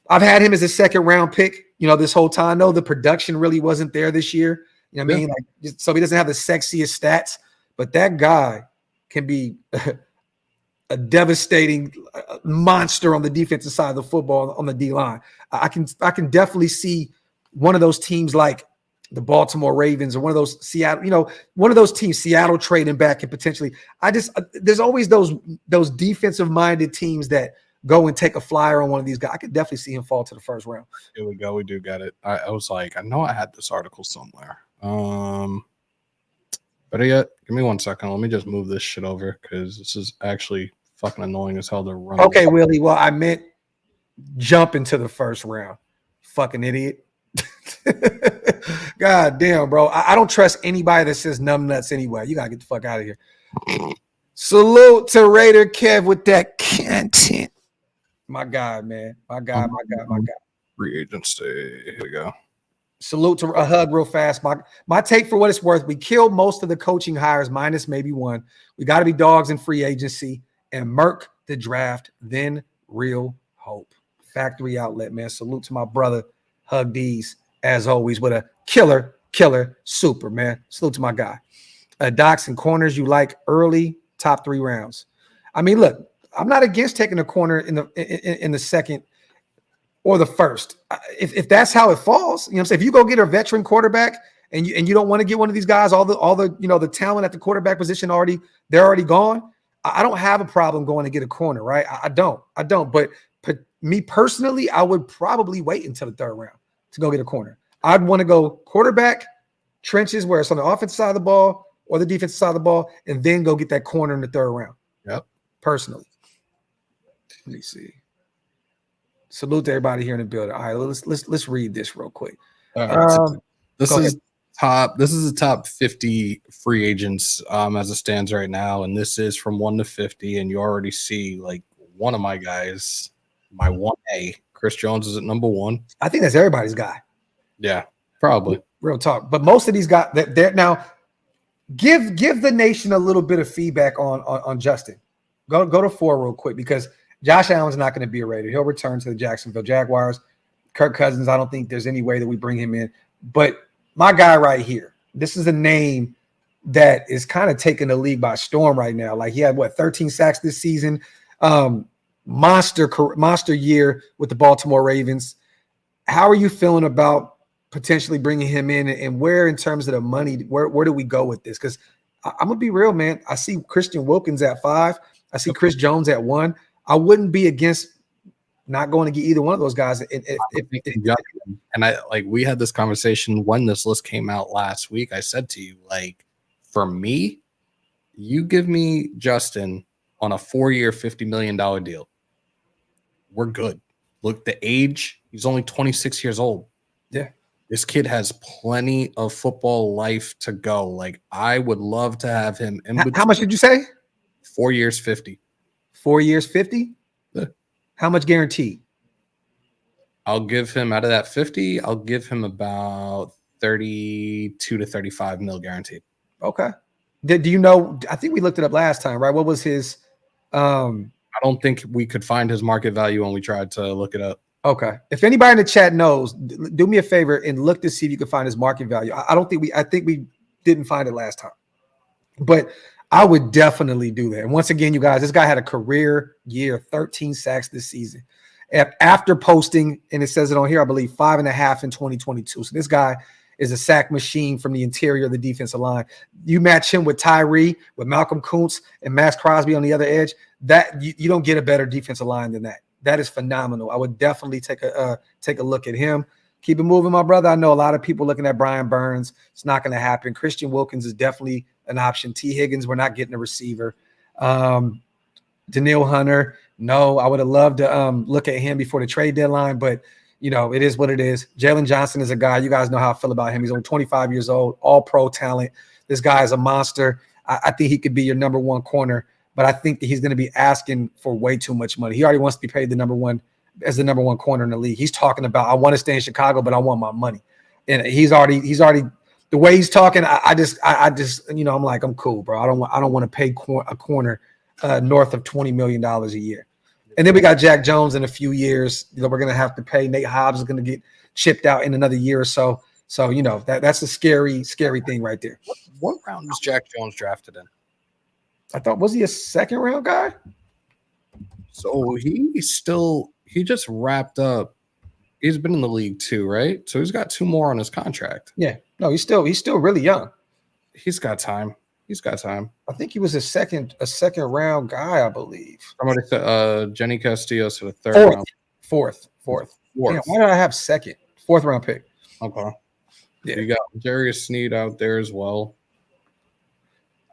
I've had him as a second round pick, this whole time. I know the production really wasn't there this year. You know what I mean? Like, so he doesn't have the sexiest stats, but that guy can be a devastating monster on the defensive side of the football on the D-line. I can definitely see one of those teams like the Baltimore Ravens or one of those Seattle, one of those teams, Seattle trading back and potentially. There's always those defensive-minded teams that go and take a flyer on one of these guys. I could definitely see him fall to the first round. Here we go. We do get it. I was like, I know I had this article somewhere. Better yet, give me 1 second. Let me just move this shit over because this is actually fucking annoying as hell to run. Okay, Willie. Well, I meant jump into the first round. Fucking idiot. God damn, bro. I don't trust anybody that says numb nuts anyway. You gotta get the fuck out of here. Salute to Raider Kev with that content. My God, man. My God. Free agency. Here we go. Salute to a hug real fast. My take for what it's worth. We killed most of the coaching hires, minus maybe one. We got to be dogs in free agency and murk the draft, then real hope. Factory outlet, man. Salute to my brother. Hug D's, as always, with a killer super, man. Salute to my guy. Docs and corners you like early, top 3 rounds. I mean, look, I'm not against taking a corner in the second or the first. If that's how it falls, what I'm saying? If you go get a veteran quarterback and you don't want to get one of these guys, all the the talent at the quarterback position they're already gone. I don't have a problem going to get a corner, right? I don't. But me personally, I would probably wait until the third round to go get a corner. I'd want to go quarterback, trenches where it's on the offensive side of the ball or the defensive side of the ball, and then go get that corner in the third round. Yep. Personally. Let me see. Salute to everybody here in the building. All right, let's read this real quick. This is the top 50 free agents as it stands right now, and this is from 1 to 50. And you already see like one of my guys, my 1A, Chris Jones, is at number 1. I think that's everybody's guy. Yeah, probably. Real talk. But most of these guys, they're now give the nation a little bit of feedback on Justin. Go to 4 real quick because Josh Allen's not going to be a Raider. He'll return to the Jacksonville Jaguars. Kirk Cousins, I don't think there's any way that we bring him in. But my guy right here, this is a name that is kind of taking the league by storm right now. Like he had 13 sacks this season. Monster year with the Baltimore Ravens. How are you feeling about potentially bringing him in, and where in terms of the money, where do we go with this? Because I'm gonna be real, man. I see Christian Wilkins at 5. I see Chris Jones at 1. I wouldn't be against not going to get either one of those guys. We had this conversation when this list came out last week. I said to you, like, for me, you give me Justin on a 4-year, $50 million deal. We're good. Look, the age, he's only 26 years old. Yeah. This kid has plenty of football life to go. Like, I would love to have him in between. How much did you say? 4 years, 50. 4 years, 50? Yeah. How much guaranteed? I'll give him out of that 50. I'll give him about 32 to 35 mil guaranteed. Okay. Do you know? I think we looked it up last time, right? What was his? I don't think we could find his market value when we tried to look it up. Okay. If anybody in the chat knows, do me a favor and look to see if you can find his market value. I don't think we. I think we didn't find it last time, but I would definitely do that. And once again, you guys, this guy had a career year, 13 sacks this season. After posting, and it says it on here, I believe 5.5 in 2022. So this guy is a sack machine from the interior of the defensive line. You match him with Tyree, with Malcolm Kuntz, and Max Crosby on the other edge. That you don't get a better defensive line than that. That is phenomenal. I would definitely take a look at him. Keep it moving, my brother. I know a lot of people looking at Brian Burns. It's not going to happen. Christian Wilkins is definitely an option. T. Higgins, we're not getting a receiver. Daniil Hunter, no. I would have loved to look at him before the trade deadline, but it is what it is. Jalen Johnson is a guy. You guys know how I feel about him. He's only 25 years old, all pro talent. This guy is a monster. I think he could be your number one corner, but I think that he's going to be asking for way too much money. He already wants to be paid the number one corner in the league. He's talking about, I want to stay in Chicago, but I want my money. And he's already the way he's talking. I just I'm like, I'm cool, bro. I don't want to pay a corner north of $20 million a year. And then we got Jack Jones in a few years. We're going to have to pay. Nate Hobbs is going to get chipped out in another year or so. So, that's a scary thing right there. What round was Jack Jones drafted in? I thought, was he a second round guy? So he just wrapped up. He's been in the league too, right? So he's got 2 more on his contract. Yeah. No, he's still really young. He's got time. I think he was a second round guy, I believe. Somebody said Jenny Castillo to the third round. Fourth. Damn, why did I have second? 4th round pick. Okay. Yeah. You got Darius Sneed out there as well.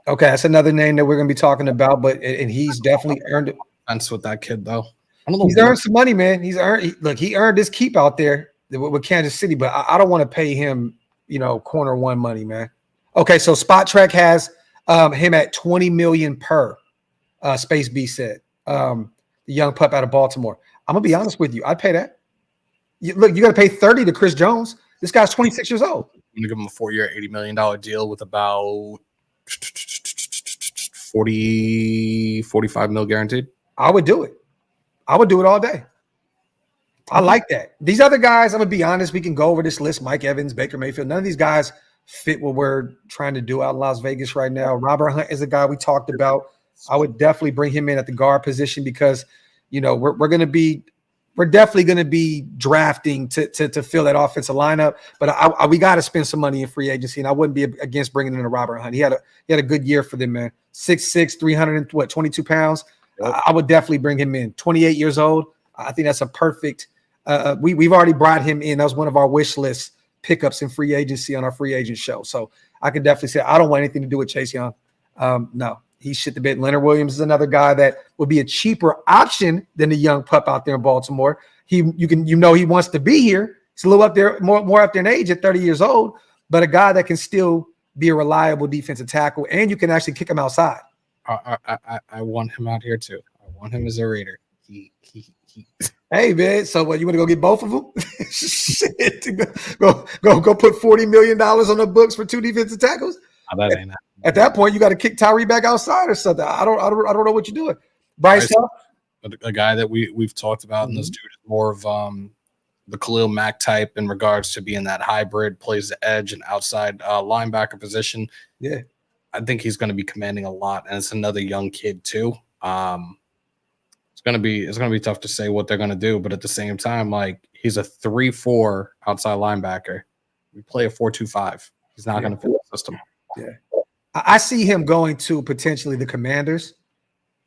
Okay, that's another name that we're going to be talking about, and he's definitely earned it. Fence with that kid though. I don't know. He's earned some money, man. He earned his keep out there with Kansas City, but I don't want to pay him, corner one money, man. Okay, so Spot Track has him at $20 million per. Space B said, the young pup out of Baltimore. I'm gonna be honest with you. I'd pay that. You got to pay 30 to Chris Jones. This guy's 26 years old. I'm gonna give him a 4-year, $80 million deal with about 45 mil guaranteed. I would do it. I would do it all day. I like that. These other guys, I'm gonna be honest. We can go over this list: Mike Evans, Baker Mayfield. None of these guys fit what we're trying to do out in Las Vegas right now. Robert Hunt is a guy we talked about. I would definitely bring him in at the guard position because we're definitely going to be drafting to fill that offensive lineup. But we got to spend some money in free agency, and I wouldn't be against bringing in a Robert Hunt. He had a good year for them, man. 6'6", 322 pounds. Yep. I would definitely bring him in. 28 years old. I think that's a perfect. We've already brought him in. That was one of our wish list pickups in free agency on our free agent show. So I could definitely say I don't want anything to do with Chase Young. No. He shit the bed. Leonard Williams is another guy that would be a cheaper option than the young pup out there in Baltimore. He wants to be here. He's a little up there, more up there in age at 30 years old, but a guy that can still be a reliable defensive tackle, and you can actually kick him outside. I want him out here too. I want him as a Raider. Hey man, so what? You want to go get both of them? Shit, go put $40 million on the books for 2 defensive tackles. That ain't at that point, you got to kick Tyree back outside or something. I don't know what you're doing. Bryce Huff, a guy that we've talked about, and this dude is more of the Khalil Mack type in regards to being that hybrid, plays the edge and outside linebacker position. Yeah, I think he's going to be commanding a lot, and it's another young kid too. It's gonna be tough to say what they're gonna do, but at the same time, like he's a 3-4 outside linebacker. We play a 4-2-5. He's not gonna fit the system. Yeah, I see him going to potentially the Commanders.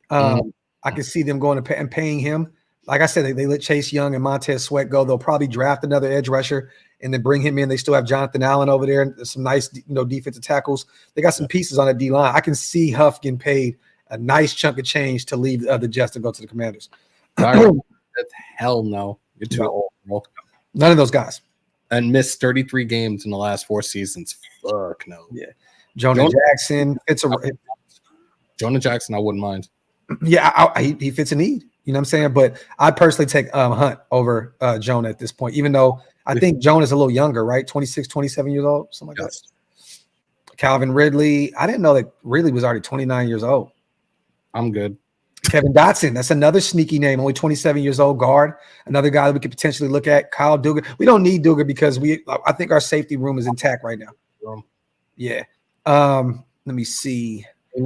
I can see them going to and paying him. Like I said, they let Chase Young and Montez Sweat go. They'll probably draft another edge rusher and then bring him in. They still have Jonathan Allen over there and some nice, defensive tackles. They got some pieces on the D line. I can see Huff getting paid a nice chunk of change to leave the Jets to go to the Commanders. Hell no, you're too old. None of those guys. And missed 33 games in the last 4 seasons. Fuck no. Yeah. Jonah Jackson. Jonah Jackson, I wouldn't mind. Yeah, he fits a need. You know what I'm saying? But I personally take Hunt over Jonah at this point, even though I think Jonah's a little younger, right? 26, 27 years old, something like that. Calvin Ridley. I didn't know that Ridley was already 29 years old. I'm good. Kevin Dotson. That's another sneaky name. Only 27 years old guard. Another guy that we could potentially look at. Kyle Duggar. We don't need Duggar because I think our safety room is intact right now. Yeah. Let me see. He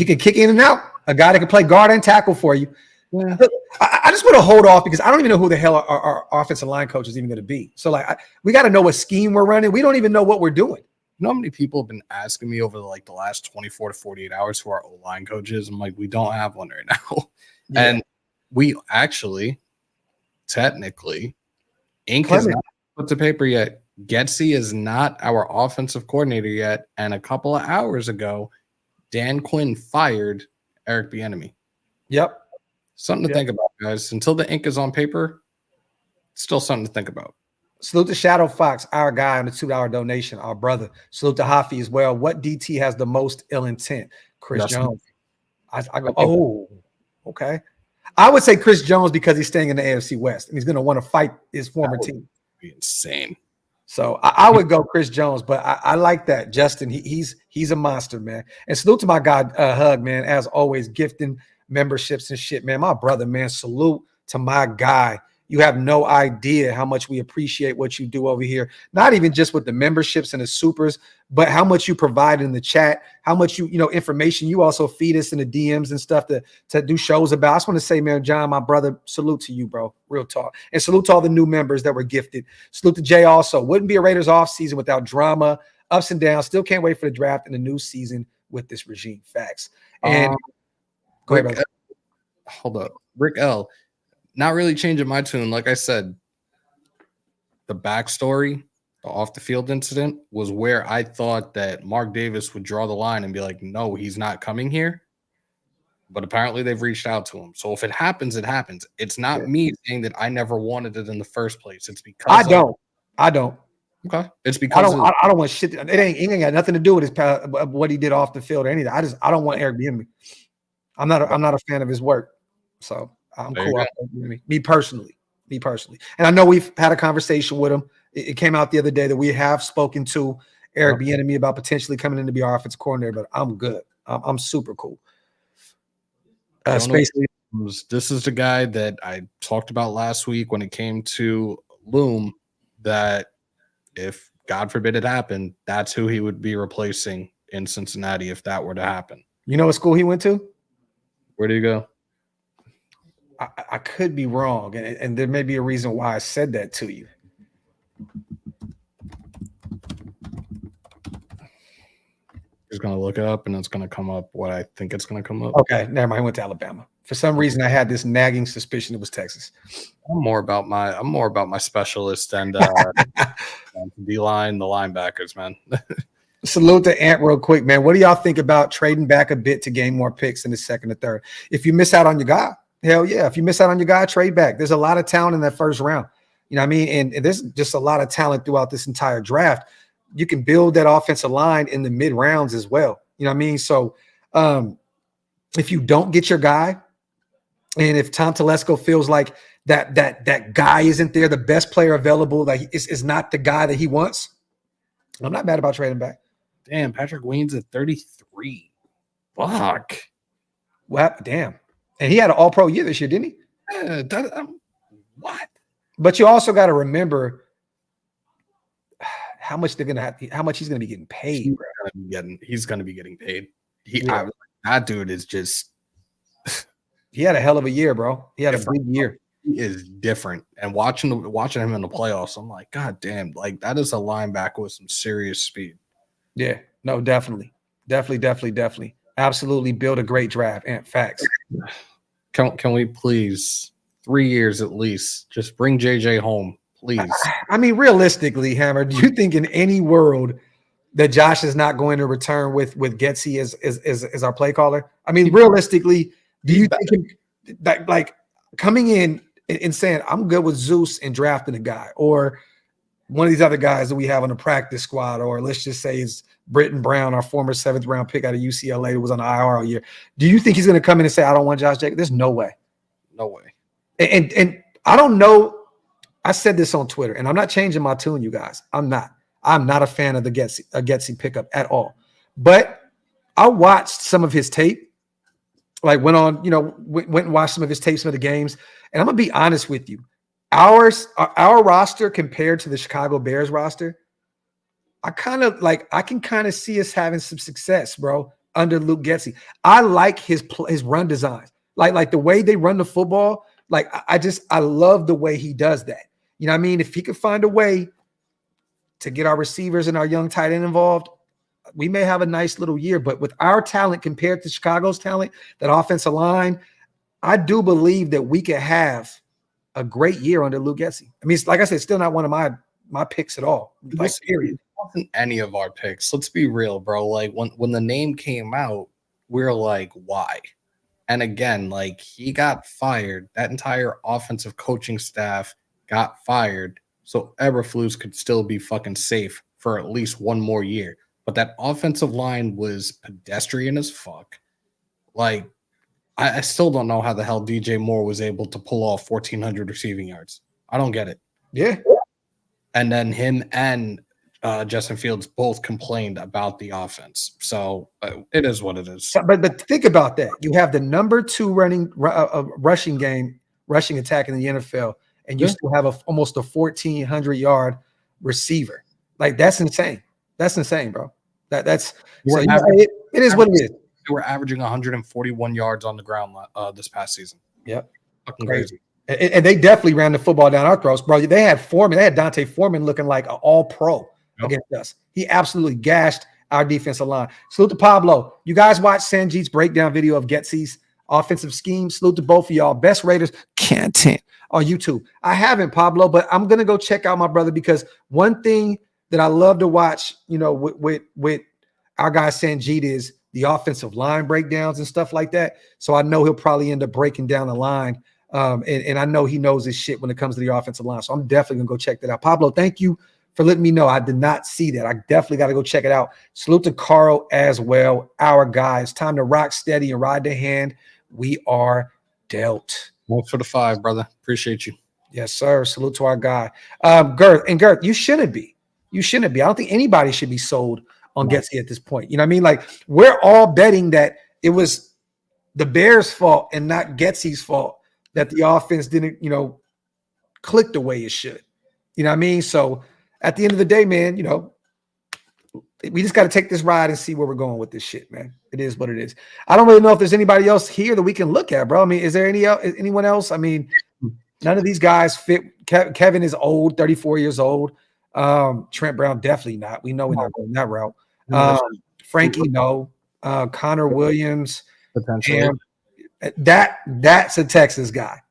can kick in and out. A guy that can play guard and tackle for you. Yeah. I just want to hold off because I don't even know who the hell our offensive line coach is even going to be. So we got to know what scheme we're running. We don't even know what we're doing. You know how many people have been asking me over the last 24 to 48 hours who our O-line coach is? I'm like, we don't have one right now. Yeah. And we actually, technically, ink is not put to paper yet. Getsy is not our offensive coordinator yet. And a couple of hours ago, Dan Quinn fired Eric Bieniemy. Yep. Something to think about, guys. Until the ink is on paper, still something to think about. Salute to Shadow Fox, our guy on the $2 donation, our brother. Salute to Hafi as well. What DT has the most ill intent? Chris Jones. I go, okay. I would say Chris Jones because he's staying in the AFC West and he's going to want to fight his former team. Be insane. So I would go Chris Jones, but I like that. Justin, he's a monster, man. And salute to my guy, Hug, man, as always, gifting memberships and shit, man. My brother, man, salute to my guy. You have no idea how much we appreciate what you do over here. Not even just with the memberships and the supers, but how much you provide in the chat, how much information you also feed us in the DMs and stuff to do shows about. I just want to say, man, John, my brother, salute to you, bro. Real talk. And salute to all the new members that were gifted. Salute to Jay also. Wouldn't be a Raiders off season without drama, ups and downs. Still can't wait for the draft and the new season with this regime. Facts. And go ahead, hold up. Rick L. Not really changing my tune. Like I said, the backstory, the off the field incident was where I thought that Mark Davis would draw the line and be like, no, he's not coming here. But apparently they've reached out to him. So if it happens, it happens. It's not me saying that I never wanted it in the first place. It's because I don't. Okay. It's because I don't want shit. It ain't got nothing to do with what he did off the field or anything. I don't want Eric Bieniemy. I'm not a fan of his work. So I'm cool. Me personally. And I know we've had a conversation with him. It came out the other day that we have spoken to Eric Bieniemy about potentially coming in to be our offensive coordinator, but I'm good. I'm super cool. This is the guy that I talked about last week when it came to Loom, that if God forbid it happened, that's who he would be replacing in Cincinnati if that were to happen. You know what school he went to? Where did he go? I could be wrong, and there may be a reason why I said that to you. He's going to look it up, and it's going to come up what I think it's going to come up. Okay, never mind. I went to Alabama. For some reason, I had this nagging suspicion it was Texas. I'm more about my specialist and D-line, the linebackers, man. Salute to Ant real quick, man. What do y'all think about trading back a bit to gain more picks in the second or third? If you miss out on your guy, hell yeah. If you miss out on your guy, trade back. There's a lot of talent in that first round. You know what I mean? And there's just a lot of talent throughout this entire draft. You can build that offensive line in the mid rounds as well. You know what I mean? So if you don't get your guy, and if Tom Telesco feels like that guy isn't there, the best player available, that is not the guy that he wants, I'm not mad about trading back. Damn, Patrick Wayne's at 33. Fuck. Well, damn. And he had an all-pro year this year, didn't he? What? But you also got to remember how much he's going to be getting paid. He's going to be getting paid. That dude is just. He had a hell of a year, bro. He had a big year. He is different. And watching him in the playoffs, I'm like, God damn, like that is a linebacker with some serious speed. Yeah, no, definitely. Absolutely build a great draft. And facts. Can we please, 3 years at least, just bring JJ home, please? I mean, realistically, Hammer, do you think in any world that Josh is not going to return with Getsy as our play caller? I mean, realistically, do you think that like coming in and saying, I'm good with Zeus and drafting a guy, or one of these other guys that we have on the practice squad, or let's just say it's Britton Brown, our former 7th round pick out of UCLA, who was on the IR all year. Do you think he's going to come in and say, I don't want Josh Jacobs? There's no way. No way. And I don't know. I said this on Twitter, and I'm not changing my tune, you guys. I'm not a fan of the Getsy pickup at all. But I watched some of his tape, like went and watched some of his tapes, some of the games. And I'm going to be honest with you. Our roster compared to the Chicago Bears roster, I can kind of see us having some success, bro, under Luke Getsy. I like his run designs, like the way they run the football. Like I love the way he does that. You know what I mean? If he could find a way to get our receivers and our young tight end involved, we may have a nice little year. But with our talent compared to Chicago's talent, that offensive line, I do believe that we could have a great year under Luke Getsy. I mean, like I said, still not one of my picks at all. Like, period. It wasn't any of our picks. Let's be real, bro. Like when the name came out, we were like, why? And again, like he got fired. That entire offensive coaching staff got fired. So Eberflus could still be fucking safe for at least one more year. But that offensive line was pedestrian as fuck. Like, I still don't know how the hell DJ Moore was able to pull off 1,400 receiving yards. I don't get it. Yeah. And then him and Justin Fields both complained about the offense. So it is what it is. But think about that. You have the number 2 rushing attack in the NFL, and you still have almost a 1,400-yard receiver. Like, that's insane. That's insane, bro. That's so it is what it is. They were averaging 141 yards on the ground this past season. Yep. Fucking crazy. And they definitely ran the football down our throats, bro. They had Dante Foreman looking like an all-pro against us. He absolutely gashed our defensive line. Salute to Pablo. You guys watch Sanjeet's breakdown video of Getsy's offensive scheme. Salute to both of y'all. Best Raiders content on YouTube. I haven't, Pablo, but I'm going to go check out my brother, because one thing that I love to watch, with our guy Sanjeet is the offensive line breakdowns and stuff like that. So I know he'll probably end up breaking down the line. And I know he knows his shit when it comes to the offensive line. So I'm definitely going to go check that out. Pablo, thank you for letting me know. I did not see that. I definitely got to go check it out. Salute to Carl as well, our guy. It's time to rock steady and ride the hand. We are dealt. 1 for the 5, brother. Appreciate you. Yes, sir. Salute to our guy. Girth, you shouldn't be. You shouldn't be. I don't think anybody should be sold on Getsy at this point. You know what I mean? Like, we're all betting that it was the Bears' fault and not Getsy's fault that the offense didn't, click the way it should. You know what I mean? So at the end of the day, man, we just got to take this ride and see where we're going with this shit, man. It is what it is. I don't really know if there's anybody else here that we can look at, bro. I mean, is there anyone else? I mean, none of these guys fit. Kevin is old, 34 years old. Trent Brown, definitely not. We know we're not going that route. Frankie, no. Connor Williams, potentially. That's a Texas guy.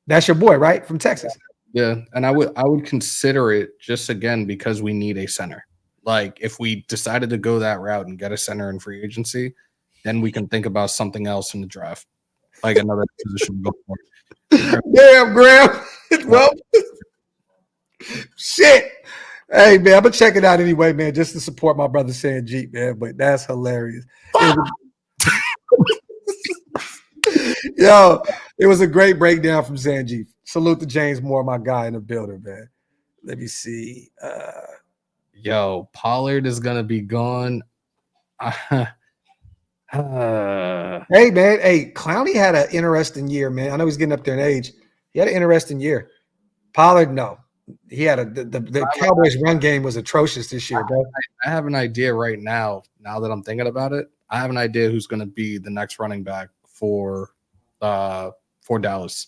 That's your boy, right? From Texas. Yeah, and I would consider it, just again because we need a center. Like, if we decided to go that route and get a center in free agency, then we can think about something else in the draft, like another position to go for. Damn, Graham. Well, shit. Hey, man, I'm going to check it out anyway, man, just to support my brother Sanjeet, man. But that's hilarious. Yo, it was a great breakdown from Sanjeet. Salute to James Moore, my guy in the building, man. Let me see. Yo, Pollard is going to be gone. Hey, man. Hey, Clowney had an interesting year, man. I know he's getting up there in age. He had an interesting year. Pollard, no. He had the Cowboys' run game was atrocious this year, bro. I have an idea right now. Now that I'm thinking about it, I have an idea who's going to be the next running back for Dallas,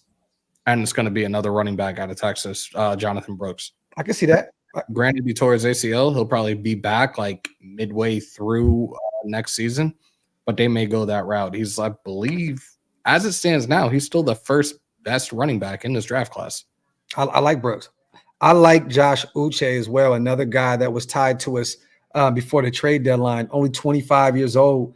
and it's going to be another running back out of Texas, Jonathan Brooks. I can see that. Granted, he tore his ACL. He'll probably be back like midway through next season, but they may go that route. He's, I believe, as it stands now, he's still the first best running back in this draft class. I like Brooks. I like Josh Uche as well, another guy that was tied to us before the trade deadline, only 25 years old.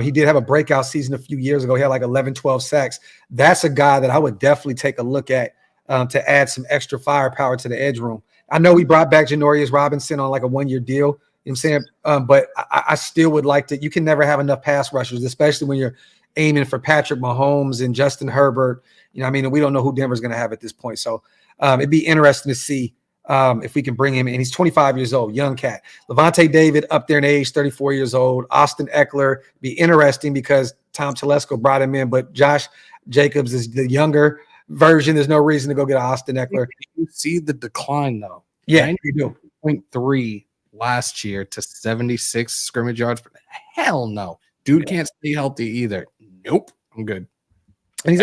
He did have a breakout season a few years ago. He had like 11, 12 sacks. That's a guy that I would definitely take a look at to add some extra firepower to the edge room. I know we brought back Janorius Robinson on like a 1-year deal. You know what I'm saying? But I still would like to. You can never have enough pass rushers, especially when you're aiming for Patrick Mahomes and Justin Herbert. You know, I mean, we don't know who Denver's going to have at this point. So it'd be interesting to see if we can bring him in. He's 25 years old, young cat. Levante David up there in age, 34 years old. Austin Eckler, be interesting because Tom Telesco brought him in, but Josh Jacobs is the younger version. There's no reason to go get Austin Eckler. You see the decline, though. Yeah, you do. 0.3 last year to 76 scrimmage yards. Hell no. Dude can't stay healthy either. Nope. I'm good. And he's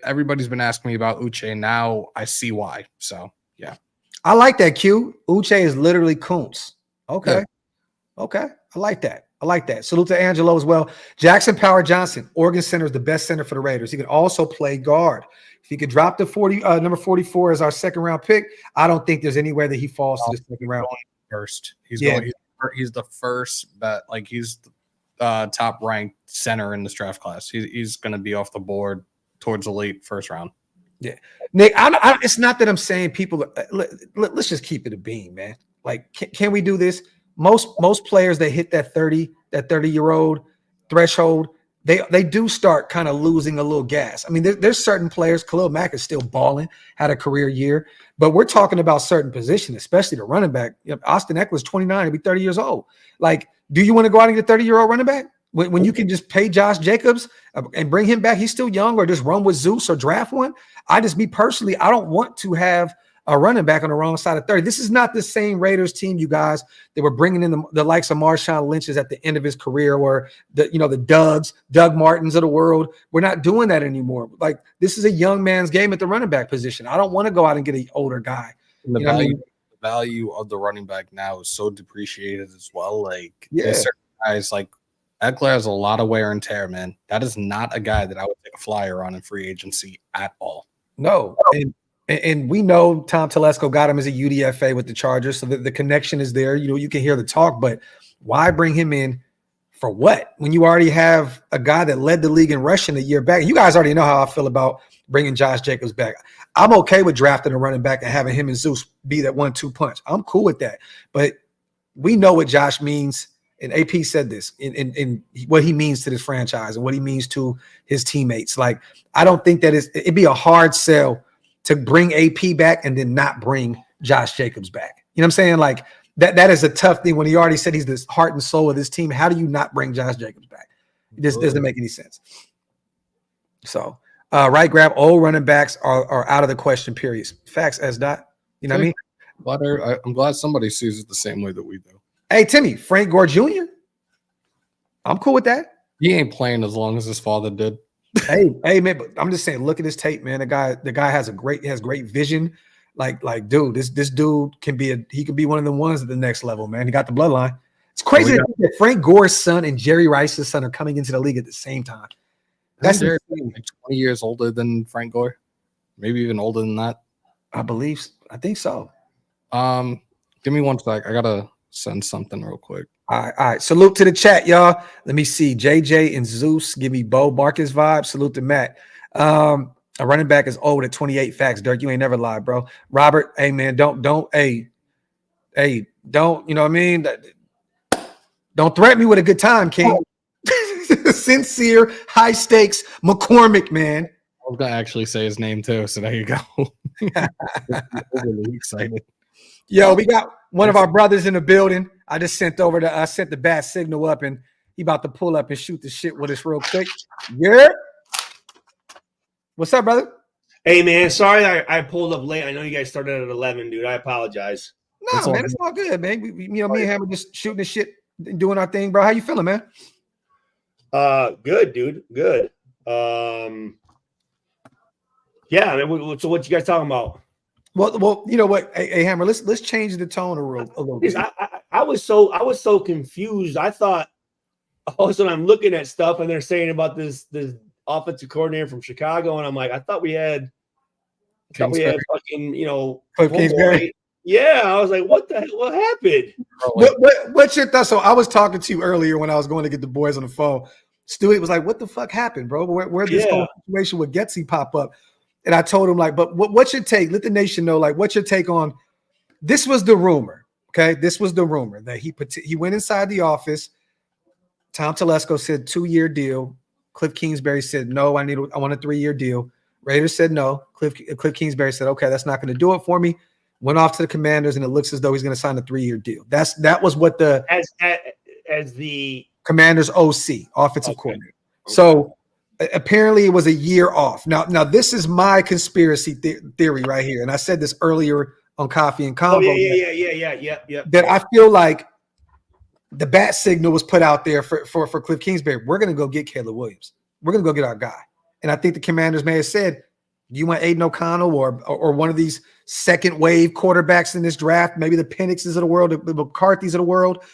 everybody's been asking me about Uche. Now I see why. So, yeah. I like that, Q. Uche is literally Kuntz. Okay. Yeah. Okay. I like that. Salute to Angelo as well. Jackson Power Johnson, Oregon center, is the best center for the Raiders. He can also play guard. If he could drop to number 44 as our second round pick, I don't think there's anywhere that he falls to the second round. First. He's the first bet. Like, he's the top ranked center in this draft class. He's going to be off the board towards the late first round. Yeah. Nick, it's not that I'm saying people, let's just keep it a beam, man. Like, can we do this? Most players that hit that 30-year-old threshold, they do start kind of losing a little gas. I mean, there's certain players. Khalil Mack is still balling, had a career year, but we're talking about certain positions, especially the running back. You know, Austin Eckler's 29, he'll be 30 years old. Like, do you want to go out and get a 30-year-old running back when you can just pay Josh Jacobs and bring him back? He's still young, or just run with Zeus or draft one. Me personally, I don't want to have a running back on the wrong side of 30. This is not the same Raiders team, you guys. They were bringing in the likes of Marshawn Lynch's at the end of his career, or the Doug Martins of the world. We're not doing that anymore. Like, this is a young man's game at the running back position. I don't want to go out and get an older guy. The value of the running back now is so depreciated as well. Like, there's certain guys like Eckler has a lot of wear and tear, man. That is not a guy that I would take a flyer on in free agency at all. No. And we know Tom Telesco got him as a UDFA with the Chargers, so the connection is there. You know, you can hear the talk, but why bring him in for what? When you already have a guy that led the league in rushing a year back. You guys already know how I feel about bringing Josh Jacobs back. I'm okay with drafting a running back and having him and Zeus be that 1-2 punch. I'm cool with that. But we know what Josh means, and AP said this, in what he means to this franchise and what he means to his teammates. Like, I don't think that it'd be a hard sell to bring AP back and then not bring Josh Jacobs back. You know what I'm saying? Like, that is a tough thing when he already said he's the heart and soul of this team. How do you not bring Josh Jacobs back? This doesn't make any sense. So, right grab, old running backs are out of the question, periods. Facts, S. Dot. You know what I mean? I'm glad somebody sees it the same way that we do. Hey, Timmy, Frank Gore Jr., I'm cool with that. He ain't playing as long as his father did. Hey, man, but I'm just saying, look at his tape, man. The guy has great vision. Like, dude, this dude can be one of the ones at the next level, man. He got the bloodline. It's crazy that Frank Gore's son and Jerry Rice's son are coming into the league at the same time. That's like 20 years older than Frank Gore, maybe even older than that. I think so. Give me one sec. I gotta send something real quick. All right. Salute to the chat, y'all. Let me see. JJ and Zeus give me Bo Marcus vibes. Salute to Matt. A running back is old at 28. Facts, Dirk. You ain't never lied, bro. Robert, hey, man, don't, you know what I mean? Don't threaten me with a good time, King. Sincere, high stakes, McCormick, man. I was going to actually say his name, too, so there you go. Overly excited. Yo, we got one of our brothers in the building. I just sent the bat signal up, and he about to pull up and shoot the shit with us real quick. Yeah. What's up, brother? Hey, man. Sorry I pulled up late. I know you guys started at 11, dude. I apologize. No, man, it's all good, man. Me and Ham are just shooting the shit, doing our thing, bro. How you feeling, man? Good, dude. Good. Yeah. I mean, so what you guys talking about? Well, you know what? Hey, Hammer, let's change the tone a little bit. I was so confused. I thought all of a sudden I'm looking at stuff and they're saying about this offensive coordinator from Chicago, and I'm like, I thought we had fucking, Kingsbury. Yeah, I was like, what the hell? What happened? What's your thought? So I was talking to you earlier when I was going to get the boys on the phone. Stewie was like, what the fuck happened, bro? Where this whole situation with Getsy pop up? And I told him, like, but what's your take? Let the nation know, like, what's your take on this? Was the rumor, Okay, this was the rumor that he went inside the office. Tom Telesco said 2-year deal. Cliff Kingsbury said no. I want a 3-year deal. Raiders said no. Cliff Kingsbury said okay, that's not going to do it for me. Went off to the Commanders, and it looks as though he's going to sign a 3-year deal. That was what the as the Commanders OC, offensive coordinator. Okay. So apparently it was a year off. Now this is my conspiracy theory right here, and I said this earlier on Coffee and Convo. Yeah. That I feel like the bat signal was put out there for Cliff Kingsbury. We're going to go get Caleb Williams. We're going to go get our guy. And I think the Commanders may have said, you want Aiden O'Connell or one of these second wave quarterbacks in this draft, maybe the Penixes of the world, the McCarthy's of the world,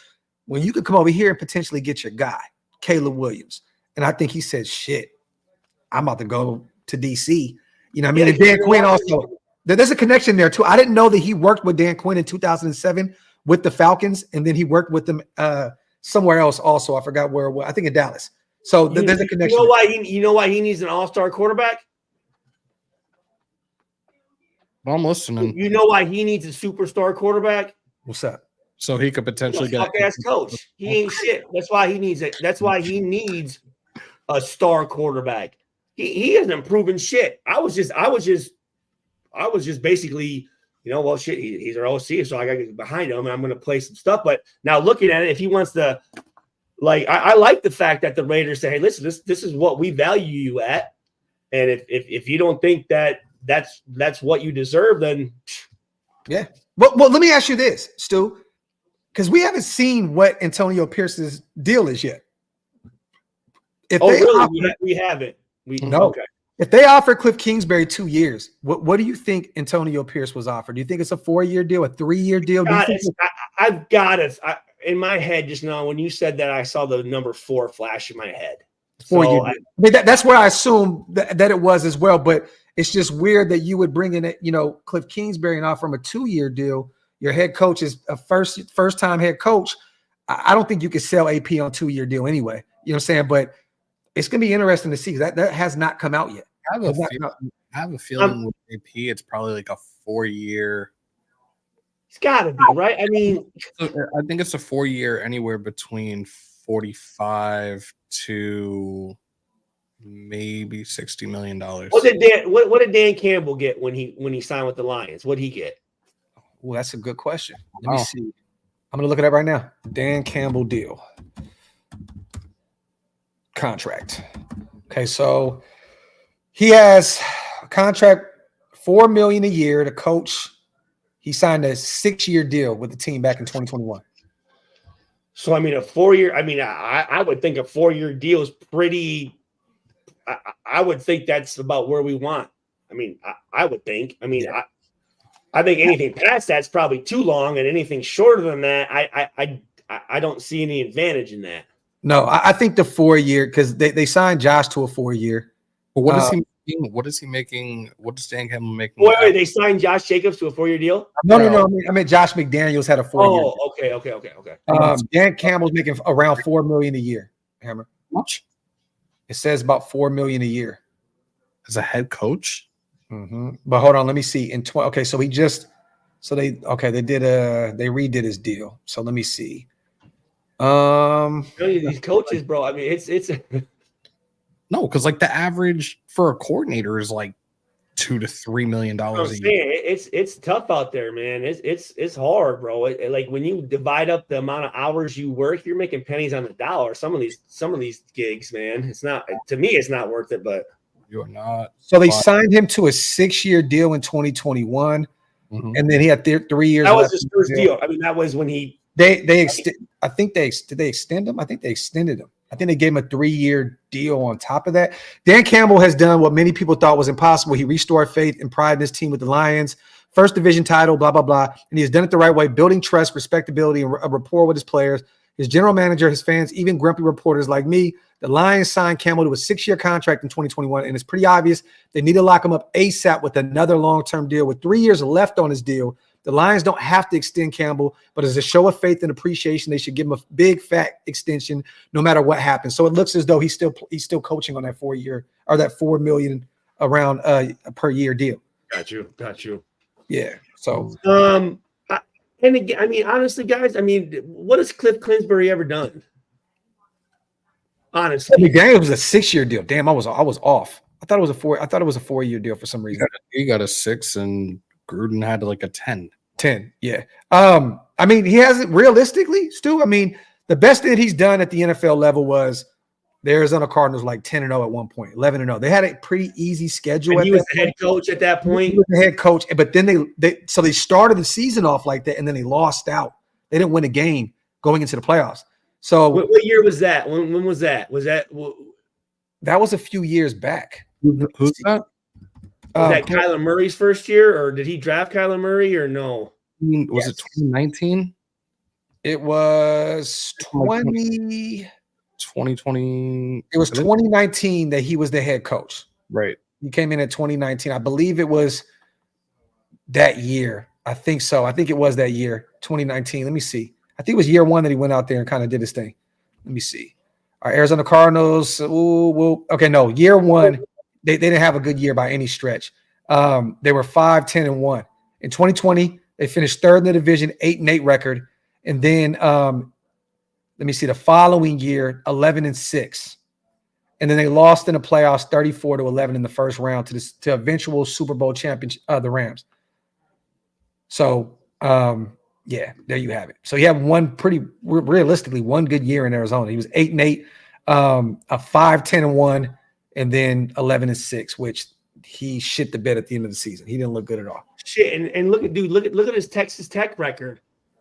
when you could come over here and potentially get your guy, Caleb Williams. And I think he said, shit, I'm about to go to DC. You know what I mean? And Dan Quinn also, there's a connection there too. I didn't know that he worked with Dan Quinn in 2007 with the Falcons, and then he worked with them somewhere else also. I forgot where it was. I think in Dallas. So there's a connection. You know why he needs an all-star quarterback? I'm listening. You know why he needs a superstar quarterback? What's up? So he could potentially get a ass coach. He ain't shit. That's why he needs it. That's why he needs a star quarterback. He hasn't proven shit. I was just basically, well, shit, he's our OC, so I got to get behind him, and I'm going to play some stuff. But now looking at it, if he wants to, I like the fact that the Raiders say, hey, listen, this is what we value you at, and if you don't think that's what you deserve, then yeah. Well, let me ask you this, Stu, because we haven't seen what Antonio Pierce's deal is yet. We haven't. No. Okay. If they offer Cliff Kingsbury 2 years, what do you think Antonio Pierce was offered? Do you think it's a 4-year deal, a 3-year deal? I've got it. In my head just now, when you said that, I saw the number 4 flash in my head. 4-year deal. I mean, that's where I assume that it was as well. But it's just weird that you would bring in, Cliff Kingsbury and offer him a 2-year deal. Your head coach is a first-time head coach. I don't think you could sell AP on a 2-year deal anyway. You know what I'm saying? But it's going to be interesting to see. That has not come out yet. I have a feeling with AP, it's probably like a 4-year. It's got to be, right? I mean, I think it's a 4-year, anywhere between 45 to maybe $60 million. What did Dan Campbell get when he signed with the Lions? What did he get? Well, that's a good question. Let me see. I'm going to look at that right now. Dan Campbell deal. Contract. Okay, so he has a contract $4 million a year to coach. He signed a 6-year deal with the team back in 2021. So I mean, a 4-year. I mean, I would think a 4-year deal is pretty. I would think that's about where we want. I mean, I would think. I mean, yeah. I think anything past that's probably too long, and anything shorter than that, I don't see any advantage in that. No, I think the 4-year, because they signed Josh to a 4-year. But what is he making? What is he making? What is Dan Campbell making? Wait, they signed Josh Jacobs to a 4-year deal? No. I mean Josh McDaniels had a 4-year. Oh, okay. Dan Campbell's making around $4 million a year. Hammer. Much? It says about $4 million a year as a head coach. Mm-hmm. But hold on, let me see. So they redid his deal. So let me see. These coaches, bro. I mean, it's no, because like the average for a coordinator is like $2 to $3 million a year. It's tough out there, man. It's hard, bro. Like when you divide up the amount of hours you work, you're making pennies on the dollar. Some of these gigs, man, it's not, to me, it's not worth it. But you're not. So they signed him to a 6-year deal in 2021, and then he had 3 years. That was his first deal. I mean, that was when he. Did they extend him? I think they extended him. I think they gave him a 3-year deal on top of that. Dan Campbell has done what many people thought was impossible. He restored faith and pride in his team with the Lions, first division title, blah, blah, blah. And he has done it the right way, building trust, respectability, and a rapport with his players, his general manager, his fans, even grumpy reporters like me. The Lions signed Campbell to a 6-year contract in 2021, and it's pretty obvious they need to lock him up ASAP with another long-term deal. With 3 years left on his deal, the Lions don't have to extend Campbell, but as a show of faith and appreciation, they should give him a big fat extension no matter what happens. So it looks as though he's still coaching on that 4-year or that $4 million around per year deal. Got you. Yeah. So And again, I mean, honestly, guys, I mean, what has Cliff Kingsbury ever done? Honestly, McDaniels was a 6-year deal. Damn, I was off. I thought it was a 4-year deal for some reason. He got a 6, and Gruden had like a 10. 10, yeah. I mean, he hasn't realistically, Stu. I mean, the best that he's done at the NFL level was the Arizona Cardinals, like 10-0 at one point, 11-0. They had a pretty easy schedule. And he was the head coach at that point. He was the head coach, but then they started the season off like that, and then they lost out. They didn't win a game going into the playoffs. So what year was that? When was that? Was that a few years back? Who's that? Was that Kyler Murray's first year, or did he draft Kyler Murray, or no? Was it 2019? It was 2020. It was 2019 that he was the head coach. Right. He came in at 2019. I believe it was that year. I think so. I think it was that year, 2019. Let me see. I think it was year one that he went out there and kind of did his thing. Let me see. Our Arizona Cardinals. Year one. They didn't have a good year by any stretch. They were 5-10-1. In 2020, they finished third in the division, 8-8 record. And then let me see, the following year, 11-6. And then they lost in the playoffs 34-11 in the first round to eventual Super Bowl champion, the Rams. So yeah, there you have it. So he had realistically one good year in Arizona. He was 8-8, a 5-10-1. And then 11-6, which he shit the bed at the end of the season. He didn't look good at all. Shit, and look at his Texas Tech record: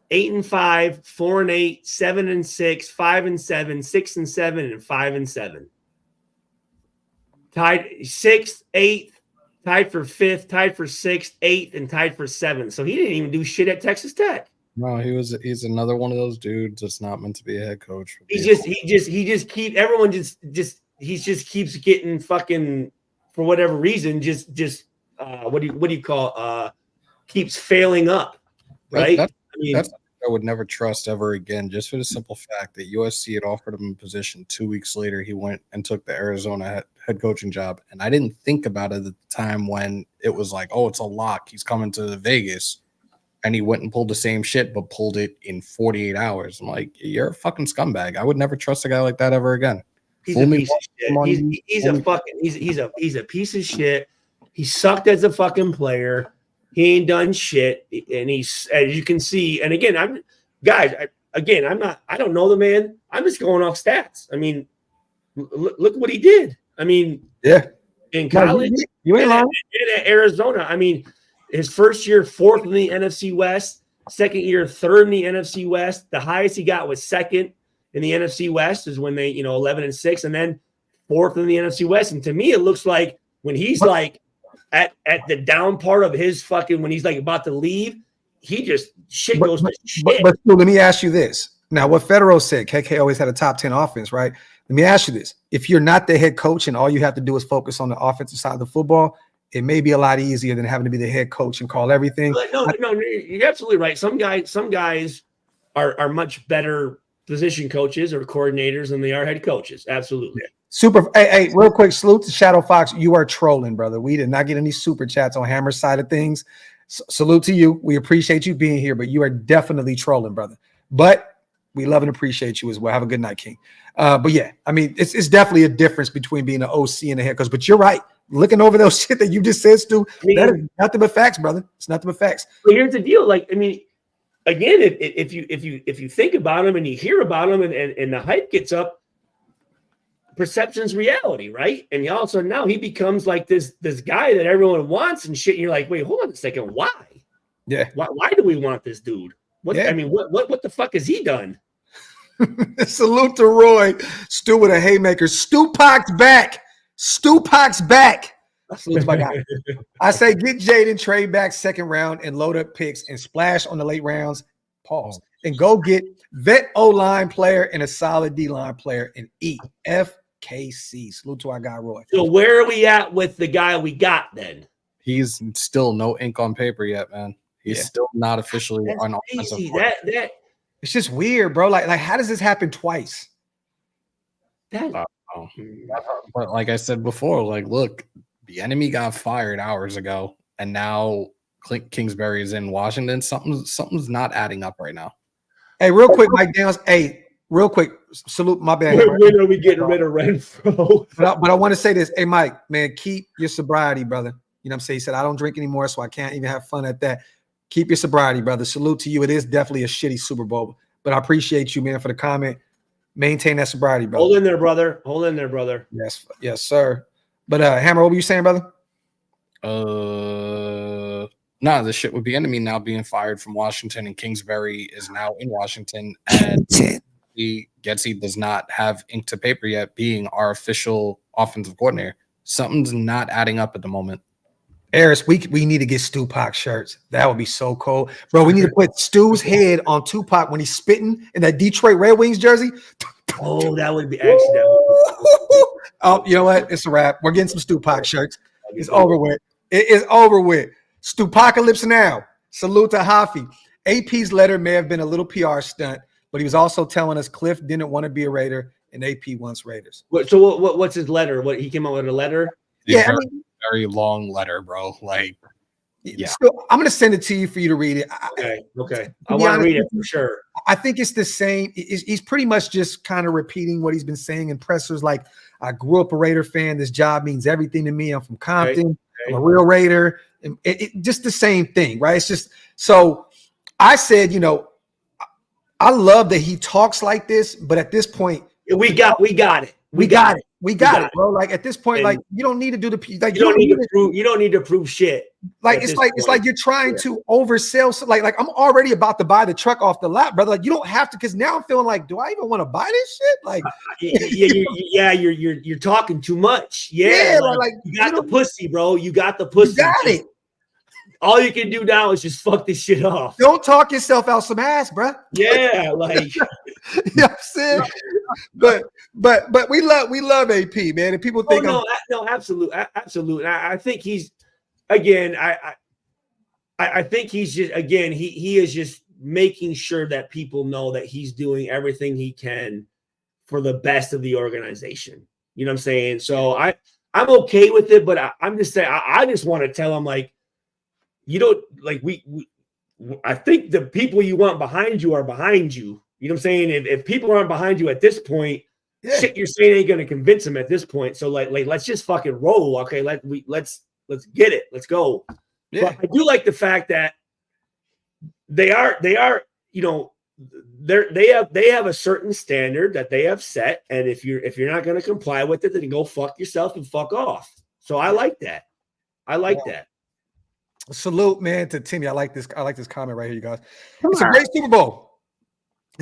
8-5, 4-8, 7-6, 5-7, 6-7, and 5-7. Tied 6th, 8th, tied for 5th, tied for 6th, 8th, and tied for 7th. So he didn't even do shit at Texas Tech. No, he's another one of those dudes that's not meant to be a head coach. He just keeps getting fucking, for whatever reason, what do you call keeps failing up, right? That's I would never trust ever again, just for the simple fact that USC had offered him a position. 2 weeks later, he went and took the Arizona head coaching job, and I didn't think about it at the time when it was like, oh, it's a lock, he's coming to Vegas, and he went and pulled the same shit, but pulled it in 48 hours. I'm like, you're a fucking scumbag. I would never trust a guy like that ever again. He's a piece of shit. He's a piece of shit. He sucked as a fucking player. He ain't done shit. And he's, as you can see, and again, I don't know the man. I'm just going off stats. I mean, look what he did. I mean, yeah, in college, you ain't lying. In Arizona. I mean, his first year, 4th in the NFC West. Second year, 3rd in the NFC West. The highest he got was 2nd in the NFC West, is when they, 11-6, and then 4th in the NFC West. And to me, it looks like when he's like at the down part of his fucking, when he's like about to leave, he just goes to shit. But let me ask you this. Now, what Federer said, KK always had a top 10 offense, right? Let me ask you this. If you're not the head coach and all you have to do is focus on the offensive side of the football, it may be a lot easier than having to be the head coach and call everything. No, you're absolutely right. Some guys are much better position coaches or coordinators than they are head coaches. Absolutely. Super. Hey, real quick, salute to Shadow Fox. You are trolling, brother. We did not get any super chats on Hammer's side of things. Salute to you. We appreciate you being here, but you are definitely trolling, brother. But we love and appreciate you as well. Have a good night, King. But yeah, I mean, it's definitely a difference between being an OC and a head coach. But you're right. Looking over those shit that you just said, Stu, that is nothing but facts, brother. It's nothing but facts. But here's the deal. Like, I mean, again, if you think about him and you hear about him and the hype gets up, perception's reality, right? And also now he becomes like this guy that everyone wants and shit. And you're like, wait, hold on a second. Why? Yeah. Why do we want this dude? What the fuck has he done? Salute to Roy. Stu with a haymaker. Stupac's back. Stupac's back. Salute to my guy. I say get Jaden, trade back second round and load up picks and splash on the late rounds. Pause. And go get vet O-line player and a solid D-line player and FKC. Salute to our guy, Roy. So where are we at with the guy we got then? He's still no ink on paper yet, man. He's still not officially on offensive. It's just weird, bro. Like how does this happen twice? But like I said before, like, look, the enemy got fired hours ago, and now Kingsbury is in Washington. Something's not adding up right now. Hey, real quick, Mike Downs. Hey, real quick, salute my bad. When are we getting rid of Renfro? But I want to say this. Hey, Mike, man, keep your sobriety, brother. You know what I'm saying? He said, I don't drink anymore, so I can't even have fun at that. Keep your sobriety, brother. Salute to you. It is definitely a shitty Super Bowl, but I appreciate you, man, for the comment. Maintain that sobriety, brother. Hold in there, brother. Hold in there, brother. Yes, sir. But Hammer, what were you saying, brother? No, the shit would be enemy now being fired from Washington, and Kingsbury is now in Washington, and Getsy does not have ink to paper yet, being our official offensive coordinator. Something's not adding up at the moment. Eris, we need to get Tupac shirts. That would be so cool. Bro, we need to put Stu's head on Tupac when he's spitting in that Detroit Red Wings jersey. Oh, that would be actually Oh, you know what? It's a wrap. We're getting some Tupac shirts. It's over with. It is over with. Stupacalypse now. Salute to Hafi. AP's letter may have been a little PR stunt, but he was also telling us Cliff didn't want to be a Raider and AP wants Raiders. So what's his letter? What he came out with a letter? Yeah, very long letter, bro. Like, yeah. So I'm gonna send it to you for you to read it. Okay. I want to read it for sure. I think it's the same. He's pretty much just kind of repeating what he's been saying in pressers. Like, I grew up a Raider fan. This job means everything to me. I'm from Compton. Okay. I'm a real Raider. It just the same thing, right? It's just so. I said, you know, I love that he talks like this, but at this point, we got it. We got it, bro. Like at this point, like you don't need to do the like you don't need to prove shit. Like it's like you're trying to oversell. Like I'm already about to buy the truck off the lot, brother. Like you don't have to, because now I'm feeling like, do I even want to buy this shit? Like you're talking too much. Yeah, like you got the pussy, bro. You got the pussy. You got it. All you can do now is just fuck this shit off. Don't talk yourself out some ass, bro. Yeah, like you know what I'm saying? But we love AP, man. And people think absolutely. I think he's again. I think he's just again. He is just making sure that people know that he's doing everything he can for the best of the organization. You know what I'm saying? So I'm okay with it, but I'm just saying. I just want to tell him, like, you don't like I think the people you want behind you are behind you. You know what I'm saying? If people aren't behind you at this point, shit you're saying ain't gonna convince them at this point. So like let's just fucking roll. Okay, let's get it. Let's go. Yeah. But I do like the fact that they are, you know, they have a certain standard that they have set, and if you're not gonna comply with it, then go fuck yourself and fuck off. So I like that. that. Salute, man, to Timmy. I like this comment right here, you guys. It's a great Super Bowl.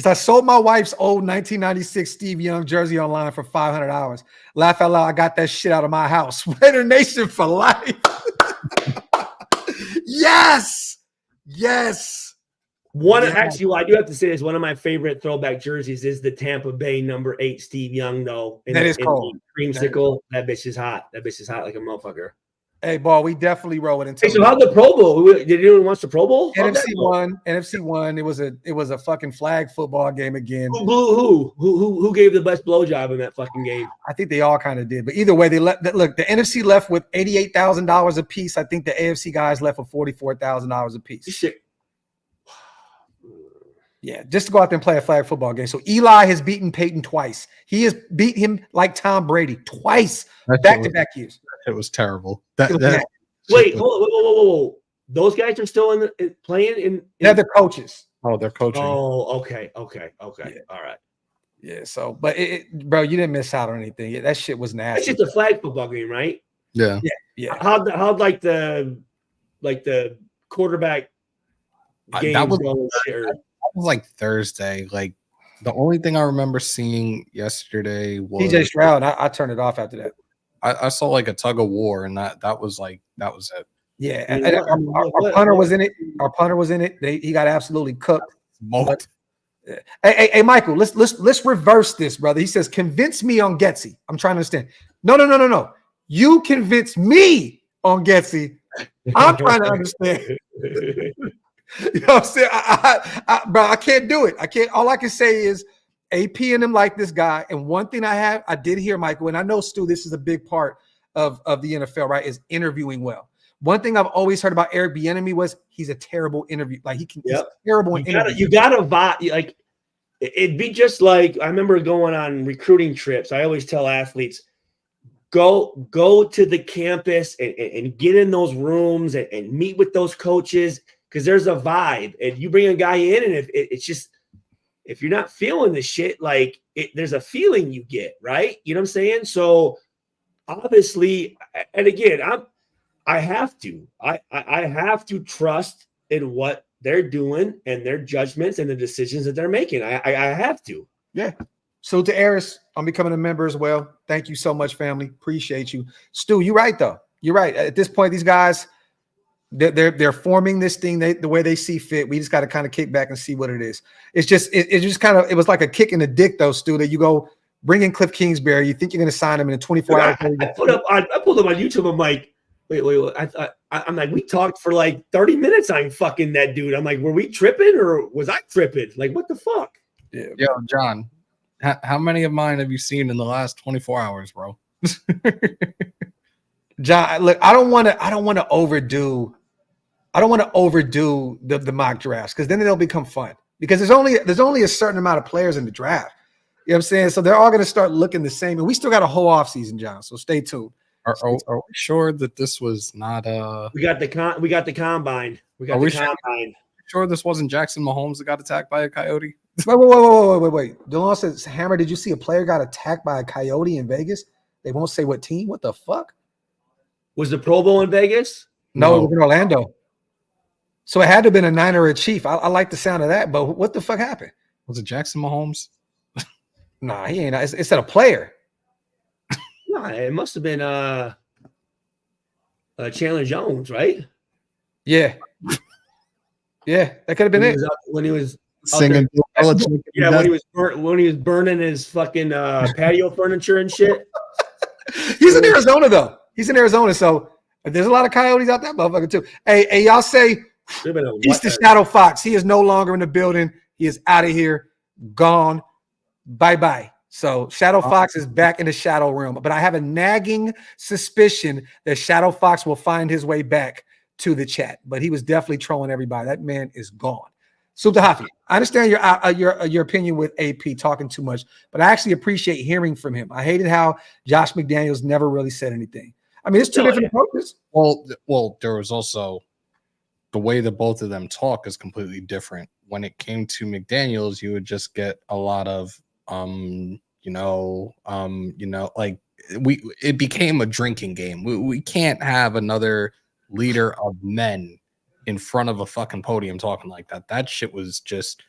I sold my wife's old 1996 Steve Young jersey online for $500. Laugh out loud. I got that shit out of my house. Raider Nation for life. Yes. Actually, I do have to say this. One of my favorite throwback jerseys is the Tampa Bay #8 Steve Young, though. That is cool. Creamsicle. That bitch is hot. That bitch is hot like a motherfucker. Hey, ball, we definitely roll it. Hey, so how'd the Pro Bowl? Did anyone watch the Pro Bowl? NFC won. It was a fucking flag football game again. Who gave the best blowjob in that fucking game? I think they all kind of did. But either way, the NFC left with $88,000 a piece. I think the AFC guys left with $44,000 a piece. Shit. Yeah, just to go out there and play a flag football game. So Eli has beaten Peyton twice. He has beat him like Tom Brady twice, back-to-back years. It was terrible. Wait, whoa. Those guys are still playing in. They're the coaches. Oh, they're coaching. Oh, okay. Yeah. All right. Yeah. So, but bro, you didn't miss out on anything. That shit was nasty. It's just a flag football game, right? Yeah. How'd like the quarterback game that was like Thursday. Like the only thing I remember seeing yesterday was DJ Stroud. I turned it off after that. I saw like a tug of war, and that was it. Yeah, and our punter was in it. Our punter was in it. He got absolutely cooked. Hey, Michael, let's reverse this, brother. He says, "Convince me on Getsy." I'm trying to understand. No. You convince me on Getsy. I'm trying to understand. You know what I'm saying? Bro, I can't do it. I can't. All I can say is AP and them like this guy. And one thing I did hear, Michael, and I know, Stu, this is a big part of the NFL, right, is interviewing well. One thing I've always heard about Eric Bieniemy was he's a terrible interview. Like he's terrible in interviews. You gotta vibe. Like it'd be just like I remember going on recruiting trips. I always tell athletes, go to the campus and get in those rooms and meet with those coaches because there's a vibe. And you bring a guy in, and if it's just if you're not feeling the shit, like there's a feeling you get, right? You know what I'm saying? So obviously, and again, I have to trust in what they're doing and their judgments and the decisions that they're making. I have to. Yeah. So to Eris, I'm becoming a member as well. Thank you so much, family. Appreciate you. Kind you're right, though. You're right. At this point, these guys, they're forming this thing the way they see fit. We just got to kind of kick back and see what it is. It's just it was like a kick in the dick, though, Stu, that you go bring in Cliff Kingsbury. You think you're going to sign him in a 24 hour period. I pulled up on YouTube. I'm like, wait. I'm like, we talked for like 30 minutes. I'm fucking that dude. I'm like, were we tripping or was I tripping? Like, what the fuck? Yeah. Yo, John, how many of mine have you seen in the last 24 hours, bro? John, look, I don't want to overdo the mock drafts because then they'll become fun because there's only a certain amount of players in the draft. You know what I'm saying? So they're all going to start looking the same, and we still got a whole off season, John. So stay tuned. Are we sure that this was not We got the combine. We got the combine. Sure this wasn't Jackson Mahomes that got attacked by a coyote? Wait. DeLon says, Hammer, did you see a player got attacked by a coyote in Vegas? They won't say what team. What the fuck? Was the Pro Bowl in Vegas? No, it was in Orlando. So it had to have been a Niner or a Chief. I like the sound of that, but what the fuck happened? Was it Jackson Mahomes? Nah, he ain't. It's a player. No, it must have been Chandler Jones, right? Yeah. Yeah, that could have been it. When he was singing. Yeah, when he was burning his fucking patio furniture and shit. He's in Arizona, though. He's in Arizona, so there's a lot of coyotes out there, motherfucker, too. Hey, y'all say he's the Shadow Fox. He is no longer in the building. He is out of here, gone. Bye-bye. So Shadow Fox is back in the shadow realm. But I have a nagging suspicion that Shadow Fox will find his way back to the chat. But he was definitely trolling everybody. That man is gone. Subta Hafi, I understand your opinion with AP talking too much, but I actually appreciate hearing from him. I hated how Josh McDaniels never really said anything. I mean, it's two different approaches. Well, there was also the way that both of them talk is completely different. When it came to McDaniels, you would just get a lot of like it became a drinking game. We can't have another leader of men in front of a fucking podium talking like that. That shit was just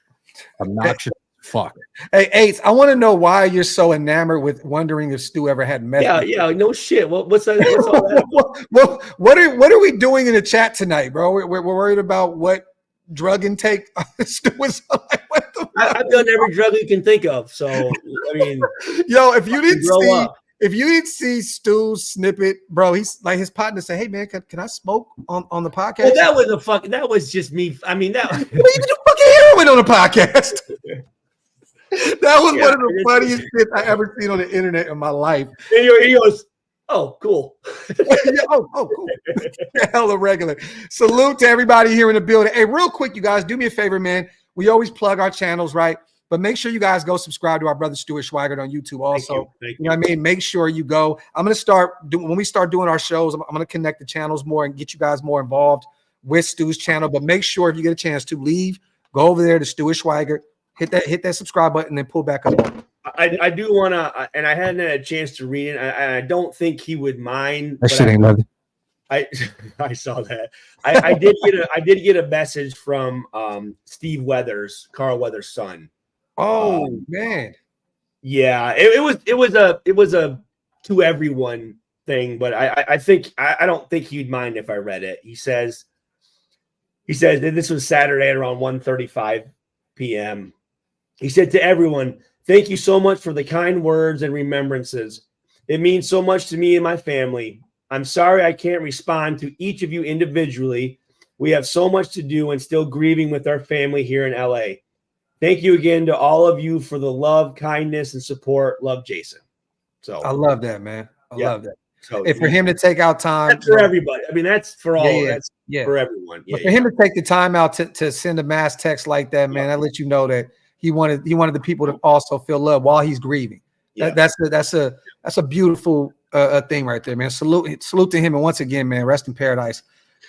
obnoxious. Fuck. Hey, Ace, I want to know why you're so enamored with wondering if Stu ever had meth. Yeah, no shit. What's all that? What are we doing in the chat tonight, bro? We're worried about what drug intake Stu was on. I've done every drug you can think of. So I mean, yo, if you didn't see Stu's snippet, bro, he's like his partner said, "Hey man, can I smoke on the podcast?" Well, that was just me. I mean, that. Well, you can do fucking heroin on the podcast. That was one of the funniest shit I ever seen on the internet in my life. And he goes, "Oh, cool." Cool. Hella regular. Salute to everybody here in the building. Hey, real quick, you guys, do me a favor, man. We always plug our channels, right? But make sure you guys go subscribe to our brother Stuart Schweigert on YouTube also. Thank you know what I mean? Make sure you go. I'm going to start when we start doing our shows, I'm going to connect the channels more and get you guys more involved with Stu's channel. But make sure if you get a chance to leave, go over there to Stuart Schweigert, hit that subscribe button, and then pull back up. I do want to, and I hadn't had a chance to read it. And I don't think he would mind. That shit ain't nothing. I saw that. I did get a message from Steve Weathers, Carl Weathers' son. Oh man. Yeah, it was a to everyone thing, but I don't think he'd mind if I read it. He says that this was Saturday at around 1:35 p.m. He said to everyone, "Thank you so much for the kind words and remembrances. It means so much to me and my family. I'm sorry I can't respond to each of you individually. We have so much to do and still grieving with our family here in LA. Thank you again to all of you for the love, kindness, and support. Love, Jason." So I love that, man. I love that. So if for him to take out time, that's for everybody. I mean, that's for all. That's for everyone. But for him to take the time out to send a mass text like that, man, that lets you know that he wanted the people to also feel love while he's grieving. That's a beautiful thing right there, man. Salute to him, and once again, man, rest in paradise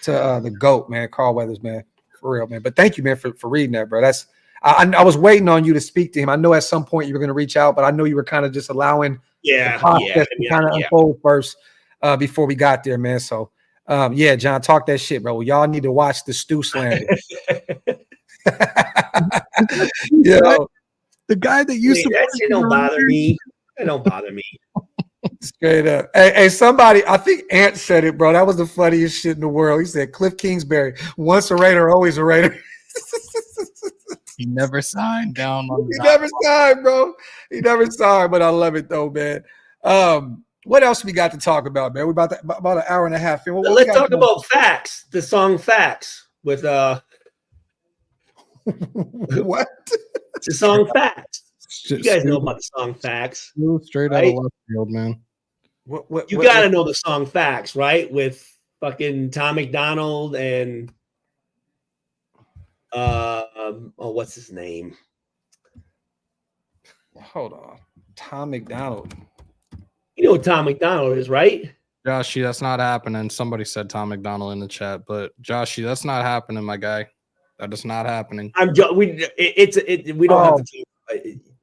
to the GOAT, man, Carl Weathers, man, for real, man. But thank you, man, for reading that, bro. I was waiting on you to speak to him. I know at some point you were going to reach out, but I know you were kind of just allowing the process to kind of unfold first before we got there, man. So, John, talk that shit, bro. Y'all need to watch the Stu slander. The guy that used to that shit don't bother me. It don't bother me. Straight up. Hey, somebody, I think Ant said it, bro. That was the funniest shit in the world. He said, Cliff Kingsbury, once a Raider, always a Raider. He never signed down on He never signed, bro. He never signed, but I love it though, man. What else we got to talk about, man? We're about an hour and a half in. Let's talk about Facts, the song Facts with what? The song Facts. You guys know about the song Facts. Straight out of left field, man. You got to know the song Facts, right? With fucking Tom McDonald and what's his name? Hold on. Tom McDonald. You know what Tom McDonald is, right? Joshy, that's not happening. Somebody said Tom McDonald in the chat, but Joshy, that's not happening, my guy. That is not happening. We don't have to.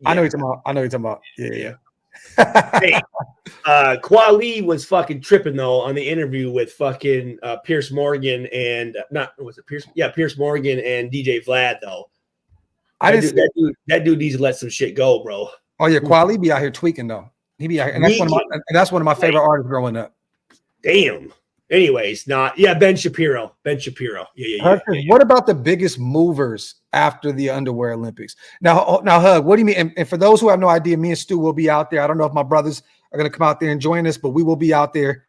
I know what you're talking about. Yeah. Hey, Kweli was fucking tripping though on the interview with fucking Pierce Morgan and Pierce Morgan and DJ Vlad though. That dude needs to let some shit go, bro. Oh yeah, Kweli be out here tweaking though. He be out here, and that's one of my favorite artists growing up. Damn. Anyways, Ben Shapiro. Yeah. What about the biggest movers after the Underwear Olympics? Now, Hug, what do you mean? And for those who have no idea, me and Stu will be out there. I don't know if my brothers are going to come out there and join us, but we will be out there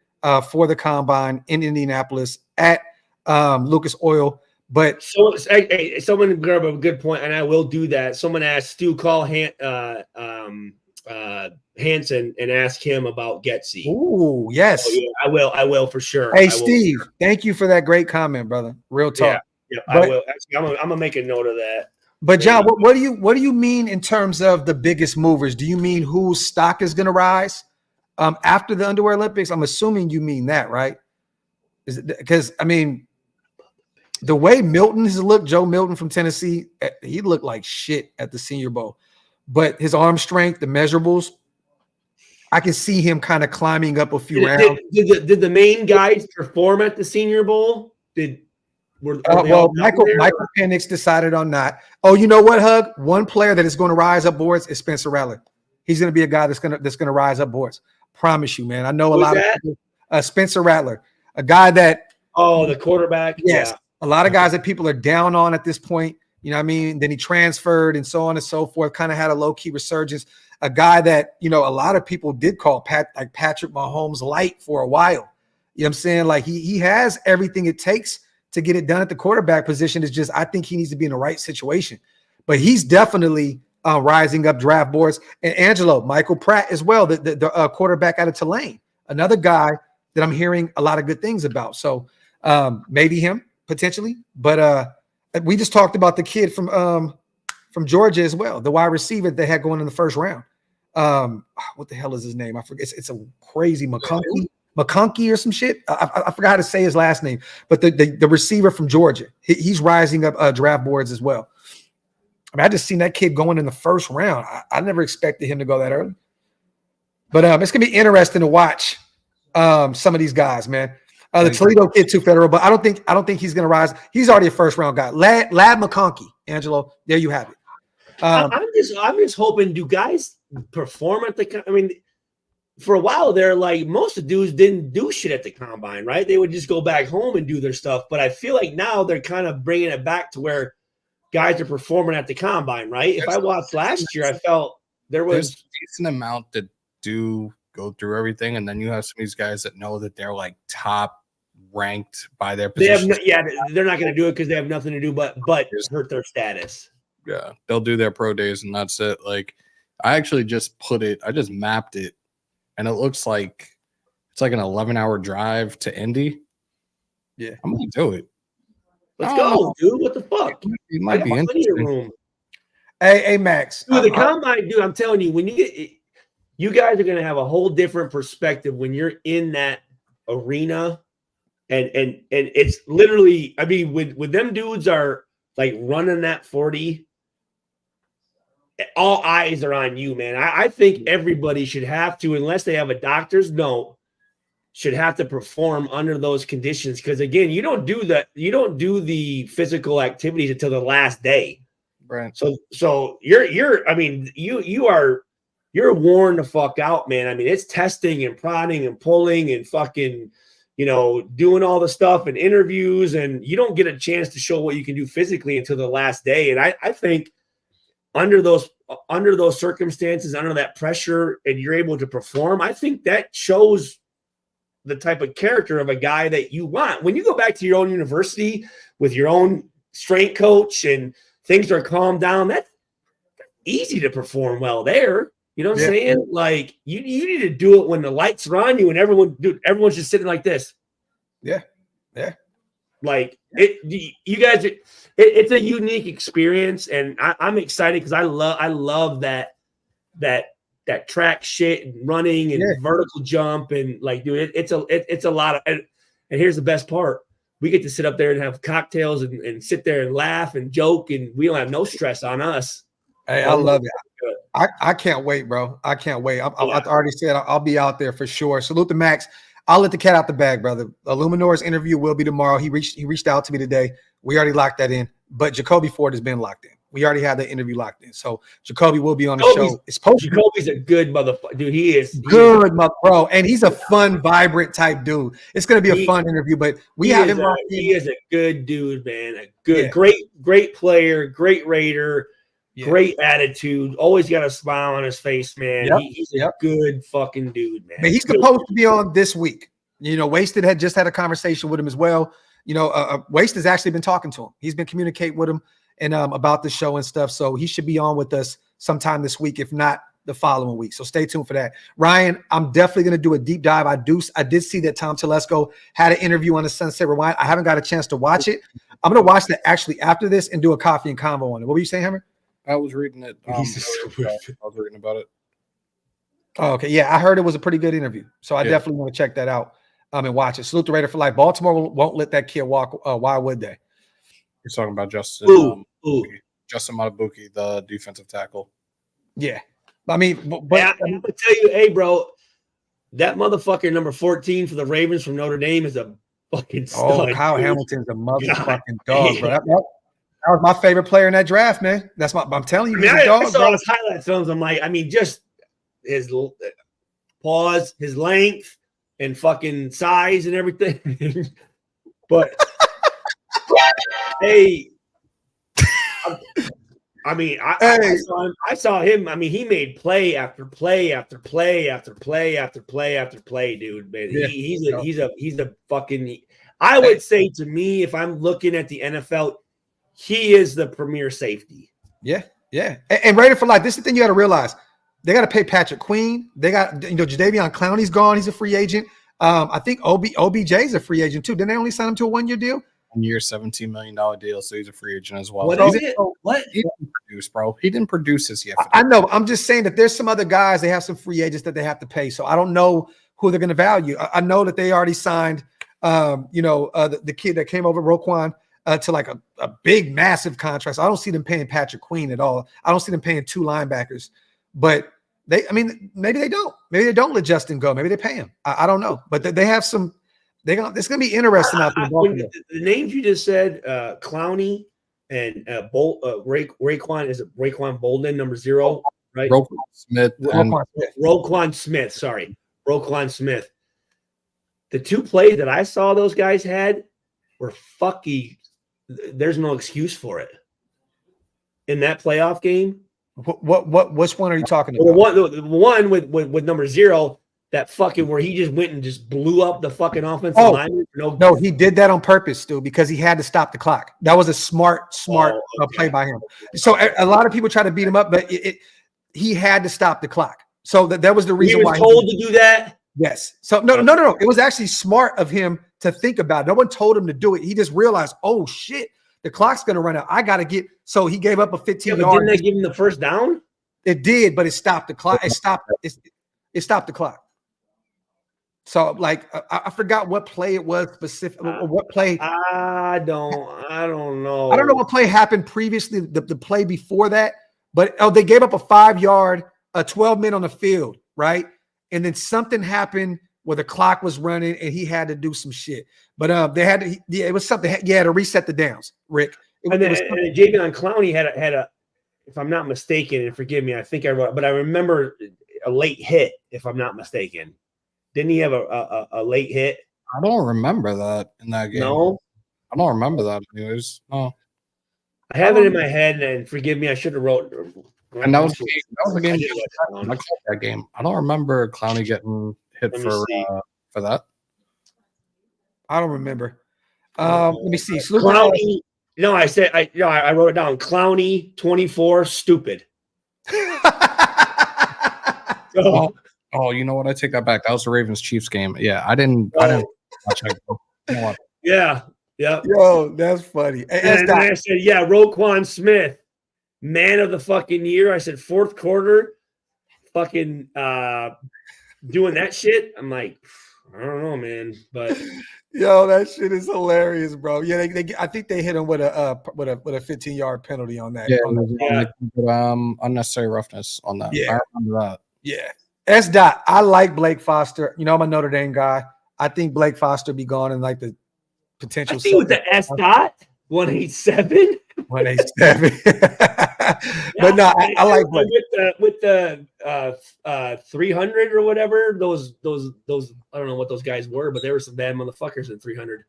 for the Combine in Indianapolis at Lucas Oil. But someone grabbed a good point, and I will do that. Someone asked Stu, call Hansen and ask him about Getsy. Ooh, yes. Oh, yeah, I will for sure. Hey, Steve, thank you for that great comment, brother. Real talk. Yeah, I will. Actually, I'm gonna make a note of that. But John, what do you mean in terms of the biggest movers? Do you mean whose stock is gonna rise after the Underwear Olympics? I'm assuming you mean that, right? Is it because I mean the way Milton has looked, Joe Milton from Tennessee, he looked like shit at the Senior Bowl. But his arm strength, the measurables, I can see him kind of climbing up a few rounds. Did the main guys perform at the Senior Bowl? Michael Penix decided on not. Oh, you know what, Hug? One player that is going to rise up boards is Spencer Rattler. He's going to be a guy that's going to rise up boards. Promise you, man. I know a lot of people. Spencer Rattler, a guy that. Oh, the quarterback. Yes, yeah. A lot of guys that people are down on at this point. You know what I mean? Then he transferred and so on and so forth, kind of had a low-key resurgence. A guy that, a lot of people did call Patrick Mahomes light for a while. You know what I'm saying? Like he has everything it takes to get it done at the quarterback position. It's just I think he needs to be in the right situation. But he's definitely rising up draft boards. And Angelo, Michael Pratt as well, the quarterback out of Tulane, another guy that I'm hearing a lot of good things about. So maybe him potentially. But we just talked about the kid from Georgia as well, the wide receiver they had going in the first round. What the hell is his name? I forget. It's a crazy McConkey or some shit. I forgot how to say his last name. But the receiver from Georgia, he's rising up draft boards as well. I mean, I just seen that kid going in the first round. I never expected him to go that early. But it's gonna be interesting to watch some of these guys, man. The Toledo kid too, Federal, but I don't think he's gonna rise. He's already a first round guy. Lad McConkey, Angelo. There you have it. I'm just hoping. Do guys perform at the? I mean, for a while there, like most of the dudes didn't do shit at the combine, right? They would just go back home and do their stuff. But I feel like now they're kind of bringing it back to where guys are performing at the combine, right? If I watched last year, I felt there's a decent amount that do go through everything, and then you have some of these guys that know that they're like top ranked by their position. They're not going to do it because they have nothing to do but hurt their status. Yeah, they'll do their pro days and that's it. Like I actually just mapped it, and it looks like It's like an 11-hour drive to Indy. Yeah. I'm gonna do it. Let's go, dude. What the fuck? It might be plenty of interesting. room. Hey, Max. Dude, the combine, dude, I'm telling you, when you get, you guys are gonna have a whole different perspective when you're in that arena, and it's literally, I mean, when them dudes are like running that 40, all eyes are on you, man. I think everybody should have to, unless they have a doctor's note, should have to perform under those conditions. Because again, you don't do the physical activities until the last day. Right. So you're I mean, you're worn the fuck out, man. I mean, it's testing and prodding and pulling and fucking, doing all the stuff and interviews, and you don't get a chance to show what you can do physically until the last day. And I think under those circumstances, under that pressure, and you're able to perform, I think that shows the type of character of a guy that you want. When you go back to your own university with your own strength coach and things are calmed down, that's easy to perform well there. You know what I'm saying? Like you need to do it when the lights are on you and everyone's just sitting like this. Yeah. Yeah. Like you guys, it's a unique experience, and I'm excited because I love that track shit and running and vertical jump, and like, dude, it's a lot of, and here's the best part: we get to sit up there and have cocktails and sit there and laugh and joke, and we don't have no stress on us. Hey, I love it. I can't wait, bro. I can't wait. I already said I'll be out there for sure. Salute to Max. I'll let the cat out the bag, brother. Illuminor's interview will be tomorrow. He reached out to me today. We already locked that in. But Jakobi Ford has been locked in. We already had the interview locked in. So Jakobi will be on the show. It's Jacoby's a good motherfucker, dude. He is good, bro, and he's a fun, vibrant type dude. It's going to be a fun interview, but we have him. He is a good dude, man. A good, great player, great Raider. Yeah. Great attitude. Always got a smile on his face, man. Yep. He's a good fucking dude, man. But he's supposed to be on this week. Wasted had just had a conversation with him as well. Waste has actually been talking to him. He's been communicating with him and about the show and stuff. So he should be on with us sometime this week, if not the following week. So stay tuned for that. Ryan, I'm definitely going to do a deep dive. I did see that Tom Telesco had an interview on the Sunset Rewind. I haven't got a chance to watch it. I'm going to watch that actually after this and do a coffee and convo on it. What were you saying, Hammer? I was reading it. I was reading about it. Oh, okay. Yeah, I heard it was a pretty good interview. So I definitely want to check that out and watch it. Salute the Raider for life. Baltimore won't let that kid walk. Why would they? You're talking about Justin Matabuki, the defensive tackle. Yeah. I mean, I'm going to tell you, hey, bro, that motherfucker number 14 for the Ravens from Notre Dame is a fucking stud. Oh, Kyle Hamilton's a motherfucking dog, bro. That was my favorite player in that draft, man. I'm telling you, I saw his highlight films. I'm like, I mean, just his pause, his length, and fucking size and everything. But hey, I saw him. I mean, he made play after play after play after play after play after play, dude. Man, yeah. He's a fucking. I would say, to me, if I'm looking at the NFL, he is the premier safety. Yeah, yeah. And Raider for life. This is the thing you got to realize. They got to pay Patrick Queen. They got, Jadeveon Clowney's gone. He's a free agent. I think OBJ is a free agent too. Didn't they only sign him to a 1 year deal? 1 year, $17 million deal. So he's a free agent as well. What is it? What? He didn't produce, bro. He didn't produce this yet. I know. I'm just saying that there's some other guys. They have some free agents that they have to pay. So I don't know who they're going to value. I know that they already signed, the kid that came over, Roquan, to like a big, massive contract. So I don't see them paying Patrick Queen at all. I don't see them paying 2 linebackers. But maybe they don't. Maybe they don't let Justin go. Maybe they pay him. I don't know. But they have some. It's going to be interesting out there. The names you just said, Clowney and Raekwon, is it Raekwon Bolden, number 0, right? Roquan Smith. Roquan Smith. Sorry, Roquan Smith. The 2 plays that I saw those guys had were fucking. There's no excuse for it. In that playoff game. Which one are you talking about? The one with number 0, that fucking where he just went and just blew up the fucking offensive line. No, he did that on purpose, Stu, because he had to stop the clock. That was a smart play by him. So a lot of people try to beat him up, but he had to stop the clock. So that was the reason why he was told to do that. Yes. So no. It was actually smart of him to think about it. No one told him to do it. He just realized, oh shit, the clock's gonna run out. I gotta get. So he gave up a 15-yard. Didn't they give him the first down? It did, but it stopped the clock. It stopped the clock. So like I forgot what play it was specific. What play? I don't know. I don't know what play happened previously. The play before that, but they gave up a 5-yard, 12 men on the field, right? And then something happened where the clock was running and he had to do some shit. But they had to. It was something. You had to reset the downs, Rick. And Javion Clowney had a, if I'm not mistaken, and forgive me, I think I wrote, but I remember a late hit, if I'm not mistaken. Didn't he have a late hit? I don't remember that in that game. No, I don't remember that. Anyways, no. I have it in my head, and forgive me, I should have wrote. And that was a game. I called that game. I don't remember Clowney getting hit for that. I don't remember. Let me see. Clowney. No, I wrote it down. Clowney 24, stupid. Oh, you know what? I take that back. That was the Ravens Chiefs game. Yeah, I didn't watch that. Yeah. Yo, that's funny. And I said, yeah, Roquan Smith, man of the fucking year. I said fourth quarter, fucking doing that shit. I'm like, I don't know, man, but yo, that shit is hilarious, bro. Yeah, I think they hit him with a 15-yard penalty on that. Unnecessary roughness on that. Yeah. I remember that. Yeah. S-Dot, I like Blake Foster. You know, I'm a Notre Dame guy. I think Blake Foster be gone in like the potential. I think with the S-Dot 187. 187. But no, I like Blake. With the 300 or whatever. Those I don't know what those guys were, but there were some bad motherfuckers in 300.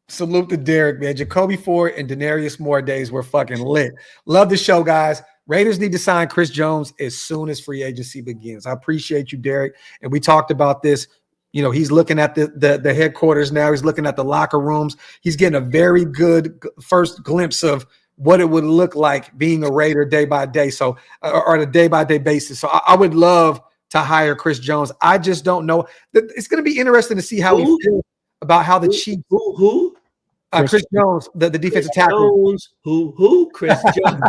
Salute to Derek, man. Jakobi Ford and Denarius Moore days were fucking lit. Love the show, guys. Raiders need to sign Chris Jones as soon as free agency begins. I appreciate you, Derek. And we talked about this. You know, he's looking at the headquarters now. He's looking at the locker rooms. He's getting a very good first glimpse of what it would look like being a Raider day by day. So, or on a day by day basis. So I would love to hire Chris Jones. I just don't know. It's going to be interesting to see how he feels about how the Chiefs. Who? Chris Jones, the defensive tackle. Jones, who? Chris Jones.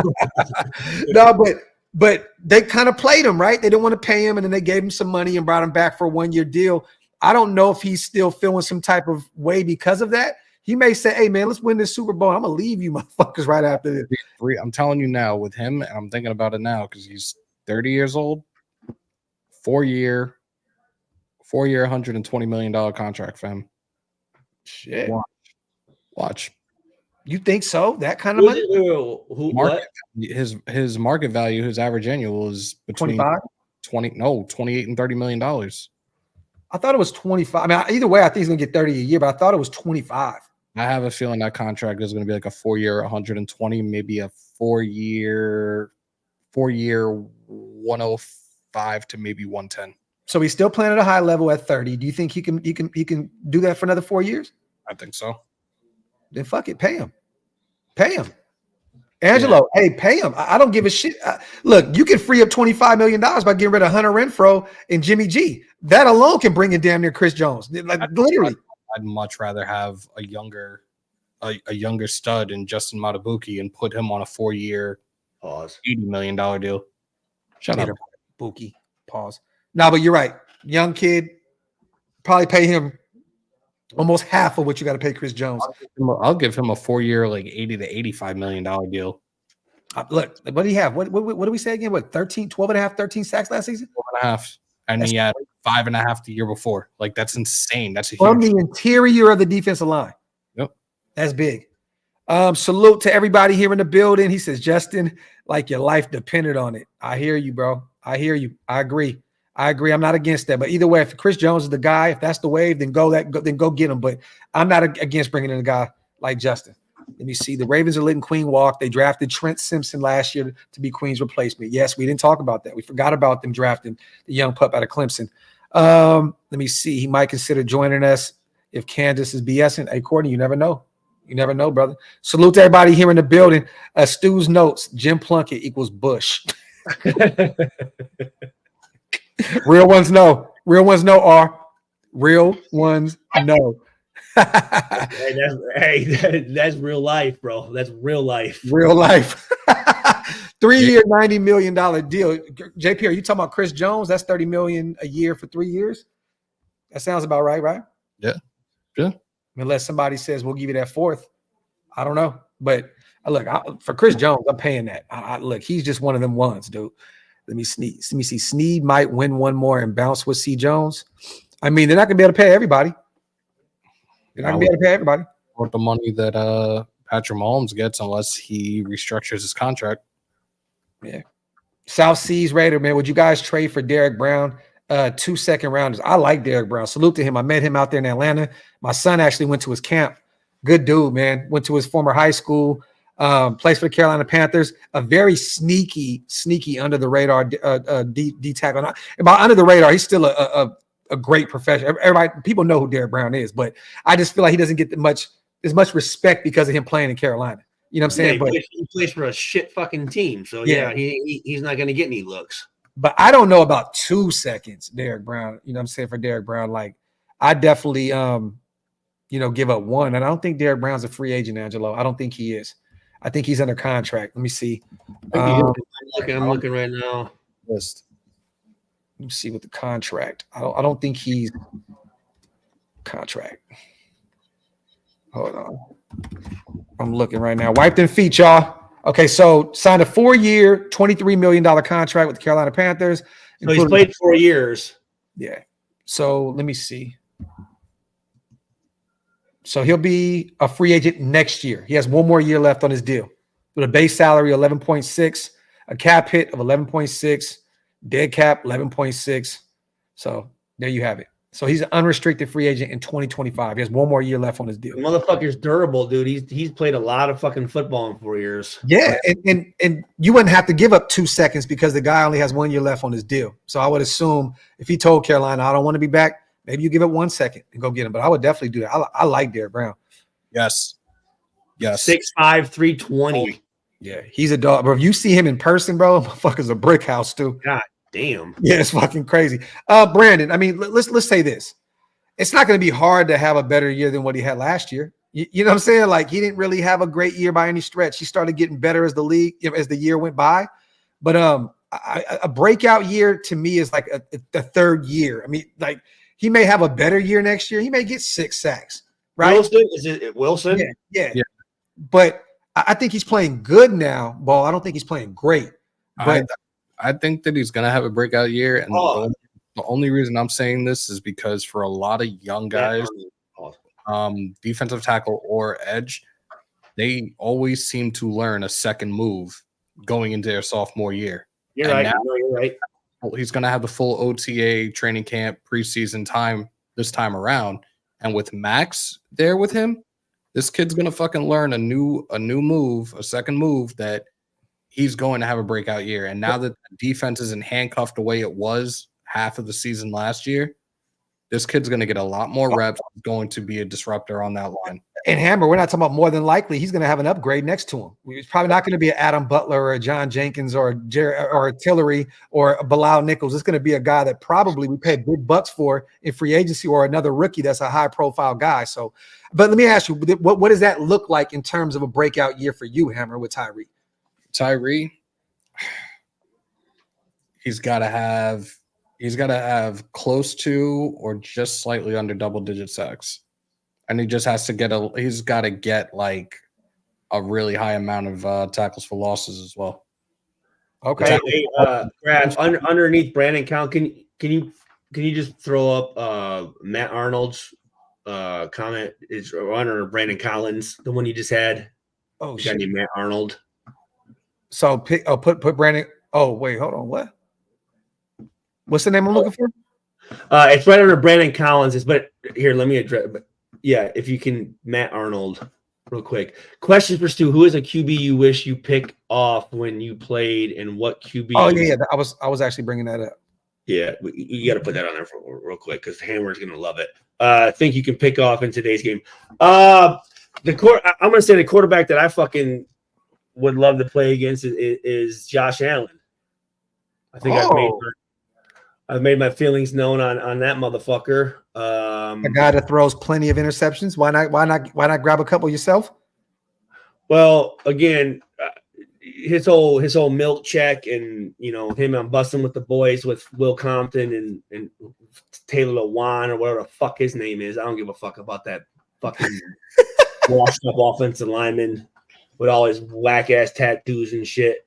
No, but they kind of played him, right? They didn't want to pay him, and then they gave him some money and brought him back for a 1-year deal. I don't know if he's still feeling some type of way because of that. He may say, hey, man, let's win this Super Bowl. I'm going to leave you motherfuckers right after this. I'm telling you now with him, and I'm thinking about it now because he's 30 years old, 4-year, $120 million contract for him. Shit. Watch. You think so? That kind of money? His market value, his average annual is between 28 and $30 million. I thought it was 25. I mean, either way, I think he's gonna get 30 a year, but I thought it was 25. I have a feeling that contract is gonna be like a 4-year 120, maybe a 4-year 105 to maybe 110. So he's still playing at a high level at 30. Do you think he can do that for another 4 years? I think so. Then fuck it, pay him. Angelo, Hey, pay him. I don't give a shit. Look, you can free up $25 million by getting rid of Hunter Renfrow and Jimmy G. That alone can bring in damn near Chris Jones. Like literally. I'd much rather have a younger stud in Justin Matabuki and put him on a 4-year $80 million deal. Shut up. Buki. Pause. No, but you're right. Young kid, probably pay him almost half of what you got to pay Chris Jones. I'll give him a 4-year, like $80 to $85 million deal. Look, what do you have? What do we say again? What, 13 sacks last season? 12.5. And he had 5.5 the year before. Like, that's insane. That's a huge. From the interior of the defensive line. Yep. That's big. Salute to everybody here in the building. He says, Justin, like your life depended on it. I hear you, bro. I hear you. I agree. I'm not against that. But either way, if Chris Jones is the guy, if that's the wave, then go get him. But I'm not against bringing in a guy like Justin. Let me see. The Ravens are letting Queen walk. They drafted Trent Simpson last year to be Queen's replacement. Yes, we didn't talk about that. We forgot about them drafting the young pup out of Clemson. Let me see. He might consider joining us if Kansas is BSing. Hey, Courtney, you never know. You never know, brother. Salute to everybody here in the building. Stu's notes, Jim Plunkett equals Bush. Real ones know. Real ones know R. Real ones know. That's real life, bro. That's real life. Real life. 3-year, $90 million deal. JP, are you talking about Chris Jones? That's $30 million a year for 3 years. That sounds about right? Yeah. Yeah. Unless somebody says we'll give you that fourth. I don't know. But look, for Chris Jones, I'm paying that. Look, he's just one of them ones, dude. Let me see. Snead might win one more and bounce with C. Jones. I mean, they're not going to be able to pay everybody. They're not going to be able to pay everybody. Or the money that Patrick Mahomes gets unless he restructures his contract. Yeah. South Seas Raider, man. Would you guys trade for Derek Brown? 2 second rounders. I like Derek Brown. Salute to him. I met him out there in Atlanta. My son actually went to his camp. Good dude, man. Went to his former high school. Plays for the Carolina Panthers. A very sneaky under the radar D tackle. And by under the radar, he's still a great professional. Everybody, people know who Derek Brown is, but I just feel like he doesn't get as much respect because of him playing in Carolina. You know what I'm saying? Yeah, he plays for a shit fucking team. So yeah, he's not going to get any looks. But I don't know about 2 seconds, Derek Brown. You know what I'm saying? For Derek Brown, like I definitely give up one. And I don't think Derek Brown's a free agent, Angelo. I don't think he is. I think he's under contract. Let me see. I'm looking right now. List. Let me see what the contract. I don't think he's contract. Hold on. I'm looking right now. Wiped and feet, y'all. Okay, so signed a 4-year, $23 million contract with the Carolina Panthers. So he's played 4 years. Yeah. So let me see. So he'll be a free agent next year. He has one more year left on his deal with a base salary of 11.6, a cap hit of 11.6, dead cap 11.6. So there you have it. So he's an unrestricted free agent in 2025. He has one more year left on his deal. The motherfucker's durable, dude. He's played a lot of fucking football in 4 years. Yeah, and you wouldn't have to give up 2 seconds because the guy only has 1 year left on his deal. So I would assume if he told Carolina, I don't want to be back, maybe you give it 1 second and go get him. But I would definitely do that. I like Derek Brown. Yes. 6'5", 320. Yeah, he's a dog. Bro, if you see him in person, bro, motherfucker's a brick house too. God damn. Yeah, it's fucking crazy. Brandon, I mean, let's say this. It's not going to be hard to have a better year than what he had last year. You know what I'm saying? Like, he didn't really have a great year by any stretch. He started getting better as the year went by. But a breakout year to me is like the third year. I mean, like, he may have a better year next year. He may get 6 sacks, right? Wilson? Is it Wilson? Yeah. But I think he's playing good now, Ball. I don't think he's playing great. But I think that he's going to have a breakout year. And the only reason I'm saying this is because for a lot of young guys, defensive tackle or edge, they always seem to learn a second move going into their sophomore year. You're right. You're right. He's going to have the full OTA training camp preseason time this time around. And with Max there with him, this kid's going to fucking learn a new move, a second move that he's going to have a breakout year. And now that the defense isn't handcuffed the way it was half of the season last year, this kid's going to get a lot more reps. He's going to be a disruptor on that line. And Hammer, we're not talking about more than likely. He's going to have an upgrade next to him. It's probably not going to be an Adam Butler or a John Jenkins or a Tillery or a Bilal Nichols. It's going to be a guy that probably we pay big bucks for in free agency or another rookie that's a high-profile guy. So, but let me ask you, what does that look like in terms of a breakout year for you, Hammer, with Tyree? Tyree, he's got to have close to or just slightly under double-digit sacks. And he just has to he's got to get like a really high amount of tackles for losses as well. Okay. Hey, Brad, underneath Brandon Count, can you just throw up Matt Arnold's comment? Is under Brandon Collins, the one you just had? Oh, the shit. guy named Matt Arnold. So put Brandon. Oh, wait, hold on. What? What's the name I'm looking for? It's right under Brandon Collins. But here, let me address. But yeah, if you can, Matt Arnold, real quick. Question for Stu: who is a QB you wish you picked off when you played, and what QB? Oh yeah, I was actually bringing that up. Yeah, you got to put that on there real quick because Hammer's gonna love it. I think you can pick off in today's game. I'm gonna say the quarterback that I fucking would love to play against is Josh Allen. I think I've made I've made my feelings known on that motherfucker. A guy that throws plenty of interceptions. Why not grab a couple yourself? Well, again, his whole milk check, and him on busting with the boys with Will Compton and Taylor Lewan or whatever the fuck his name is. I don't give a fuck about that fucking washed up offensive lineman with all his whack ass tattoos and shit.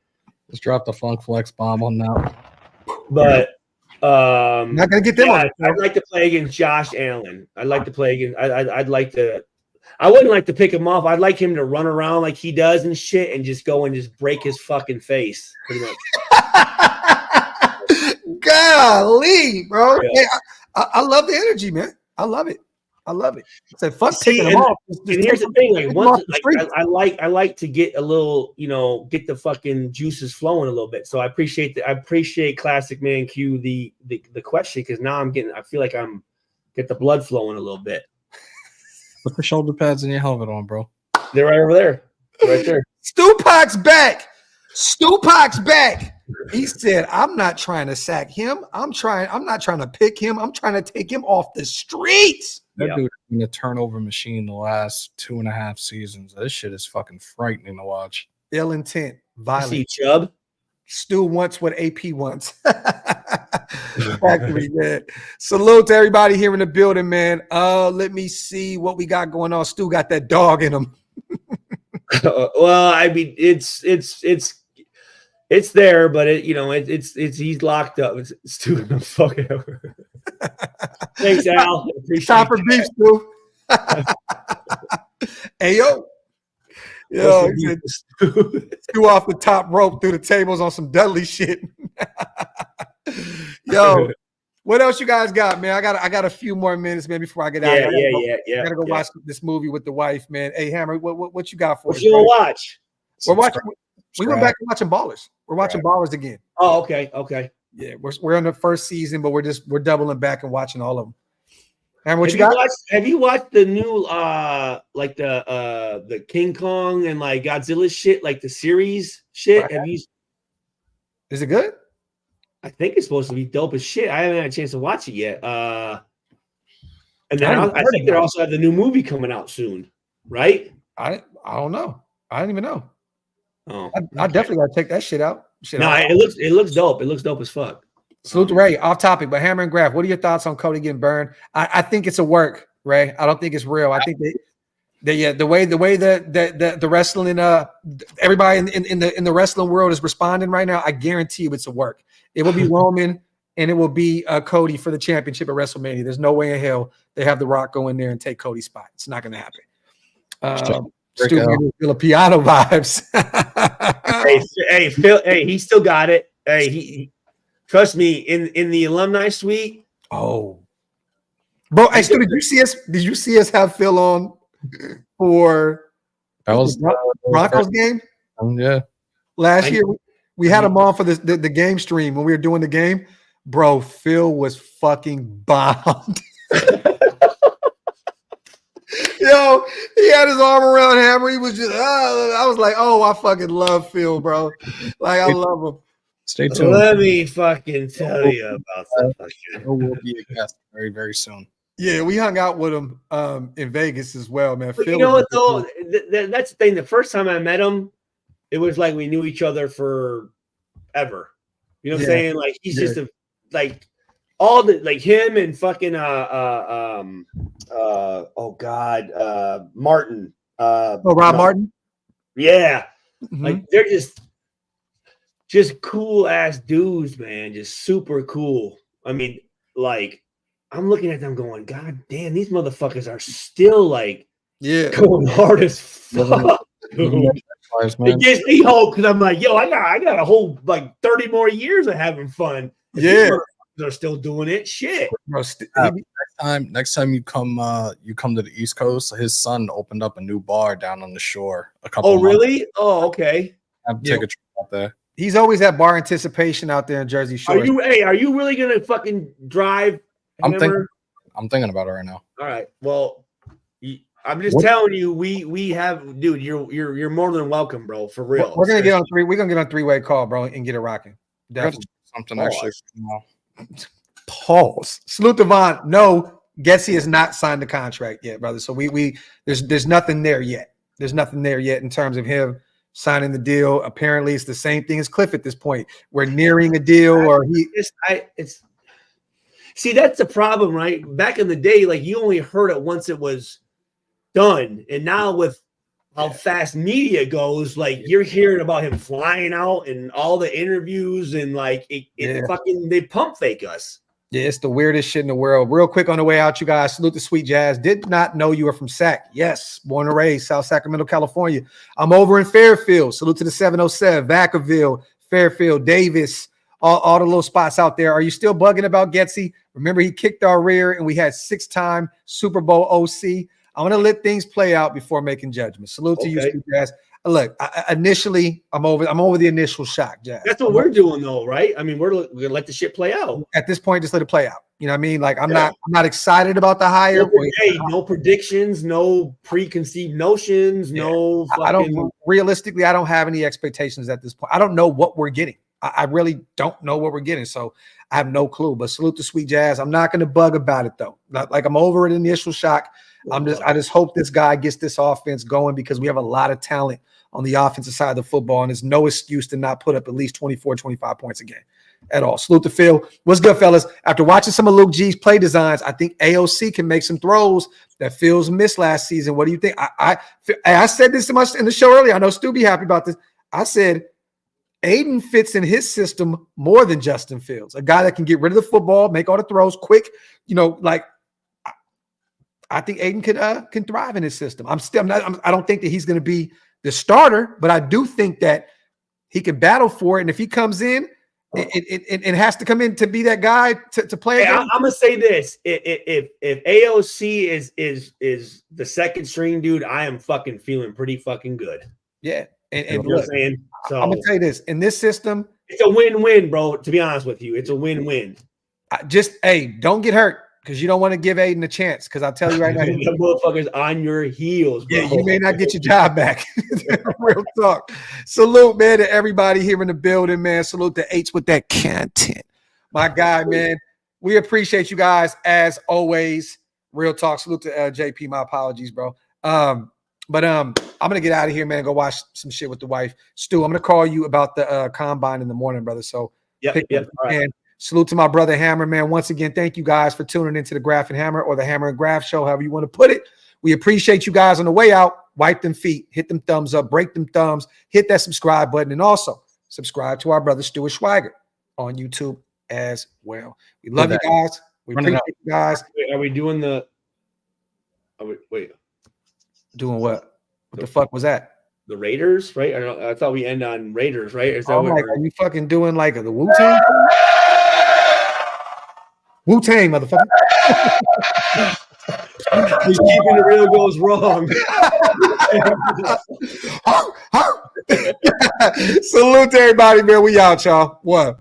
Just drop the funk flex bomb on that. But not gonna get them on. I'd like to play against Josh Allen. I'd like to play against. I'd like to. I wouldn't like to pick him off. I'd like him to run around like he does and shit, and just go and just break his fucking face, pretty much. Golly, bro! Yeah. Hey, I love the energy, man. I love it. Say fuck taking them off. And here's the thing: I like to get a little, get the fucking juices flowing a little bit. So I appreciate Classic Man Q the question, because now I feel like I'm get the blood flowing a little bit. Put the shoulder pads and your helmet on, bro. They're right over there, right there. Stupac's back. He said, "I'm not trying to sack him. I'm not trying to pick him. I'm trying to take him off the streets." That dude has been a turnover machine the last 2.5 seasons. This shit is fucking frightening to watch. Ill intent, violent. See Chubb. Stu wants what AP wants. Factory, man. Salute to everybody here in the building, man. Let me see what we got going on. Stu got that dog in him. Well, I mean, it's there, but it's he's locked up. It's Stu. Fucking. Thanks, Al. Appreciate Time for beef, Stu. Hey, yo. Stu off the top rope through the tables on some deadly shit. Yo, what else you guys got, man? I got a few more minutes, man, before I get out. I gotta go watch this movie with the wife, man. Hey, Hammer, what you got for us? What you gonna watch? We're watching. We went back to watching Ballers. We're watching Ballers again. Oh, okay. Yeah, we're in the first season, but we're doubling back and watching all of them. And what have you watched the new like the King Kong and like Godzilla shit, like the series shit? Right. Have you? Is it good? I think it's supposed to be dope as shit. I haven't had a chance to watch it yet. And then I think they also have the new movie coming out soon, right? I don't know. I didn't even know. Oh, I definitely gotta check that shit out. It looks dope. It looks dope as fuck. Salute to Ray. Off topic, but Hammer and Graph, what are your thoughts on Cody getting burned? I think it's a work, Ray. I don't think it's real. I think the way that the wrestling everybody in the wrestling world is responding right now, I guarantee you it's a work. It will be Roman and it will be Cody for the championship at WrestleMania. There's no way in hell they have The Rock go in there and take Cody's spot. It's not going to happen. Stupid Filipino vibes. hey, Phil. Hey, he still got it. Hey, he trust me in the alumni suite. Oh, bro. Hey, Stu, did you see us have Phil on for that was Broncos game? Yeah, last year we had him on for the game stream when we were doing the game. Bro, Phil was fucking bombed. Yo, he had his arm around Hammer. He was just, I was like, oh, I fucking love Phil, bro. Like, I love him. Stay tuned. Let me fucking tell you about that. We'll be a guest very, very soon. Yeah, we hung out with him in Vegas as well, man. But Phil, you know what, though? That's the thing. The first time I met him, it was like we knew each other forever. You know what I'm saying? Like, he's just all the like him and fucking Martin. Rob Martin? Yeah. Mm-hmm. Like they're just cool ass dudes, man. Just super cool. I mean, like I'm looking at them going, God damn, these motherfuckers are still like going hard as fuck. It gets me hope because I'm like, yo, I got a whole like 30 more years of having fun. They're still doing it. Shit. Next time you come to the East Coast, his son opened up a new bar down on the shore a couple. Oh, really? Oh, okay. Have to take a trip out there. He's always at bar anticipation out there in Jersey Shore. Are you really gonna fucking drive? I'm thinking about it right now. All right. Well, I'm just telling you, we have, dude. You're more than welcome, bro. For real. We're gonna get on 3-way call, bro, and get it rocking. Definitely something actually. Pause. Salute to Von. No, Getsy has not signed the contract yet, brother. So there's nothing there yet. There's nothing there yet in terms of him signing the deal. Apparently, it's the same thing as Cliff at this point. We're nearing a deal, or see, that's the problem, right? Back in the day, like you only heard it once it was done, and now with how fast media goes, like you're hearing about him flying out and all the interviews, and like it fucking they pump fake us. Yeah, it's the weirdest shit in the world. Real quick on the way out, you guys. Salute to Sweet Jazz. Did not know you were from Sac. Yes, born and raised, South Sacramento, California. I'm over in Fairfield. Salute to the 707, Vacaville, Fairfield, Davis, all the little spots out there. Are you still bugging about Getsy? Remember, he kicked our rear, and we had 6-time Super Bowl OC. I'm going to let things play out before making judgments. Salute to you, Sweet Jazz. Look, initially, I'm over the initial shock, Jazz. That's what we're doing, though, right? I mean, we're gonna let the shit play out. At this point, just let it play out. You know what I mean? Like I'm not excited about the hire. No predictions, no preconceived notions, no. Fucking... Realistically, I don't have any expectations at this point. I don't know what we're getting. I really don't know what we're getting. So I have no clue. But salute to Sweet Jazz. I'm not going to bug about it though. Not like I'm over the initial shock. I just hope this guy gets this offense going because we have a lot of talent on the offensive side of the football, and there's no excuse to not put up at least 24, 25 points a game at all. Salute to Phil. What's good, fellas? After watching some of Luke G's play designs, I think AOC can make some throws that Phil's missed last season. What do you think? I said this in the show earlier. I know Stu be happy about this. I said Aiden fits in his system more than Justin Fields, a guy that can get rid of the football, make all the throws quick. You know, like I think Aiden can thrive in his system. I don't think that he's going to be the starter, but I do think that he can battle for it. And if he comes in, it has to come in to be that guy to play. Hey, I'm gonna say this: if AOC is the second string dude, I am fucking feeling pretty fucking good. Yeah, and look, so I'm gonna tell you this: in this system, it's a win-win, bro. To be honest with you, it's a win-win. Don't get hurt. Because you don't want to give Aiden a chance. Because I'll tell you right now, the motherfucker's on your heels, bro. Yeah, you may not get your job back. Real talk. Salute, man, to everybody here in the building, man. Salute to H with that content. My guy, man. We appreciate you guys as always. Real talk. Salute to JP. My apologies, bro. I'm gonna get out of here, man. Go watch some shit with the wife. Stu, I'm gonna call you about the combine in the morning, brother. So yeah. All right. Salute to my brother Hammer, man. Once again, thank you guys for tuning into the Graph and Hammer or the Hammer and Graph show, however you want to put it. We appreciate you guys on the way out. Wipe them feet, hit them thumbs up, break them thumbs, hit that subscribe button, and also subscribe to our brother Stuart Schweiger on YouTube as well. We love you guys. We appreciate you guys. Wait, are we doing the? Wait. Doing what? What the fuck was that? The Raiders, right? I thought we end on Raiders, right? Is that are you fucking doing like the Wu-Tang? Wu-Tang, motherfucker. He's keeping it real goes wrong. Salute to everybody, man. We out, y'all. What?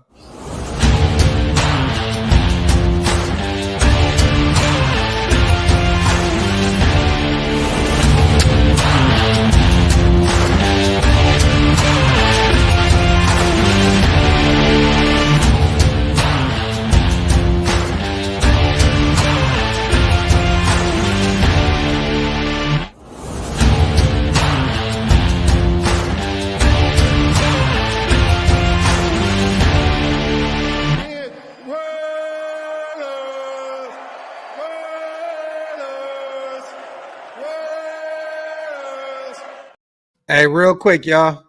Hey, real quick, y'all.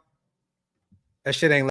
That shit ain't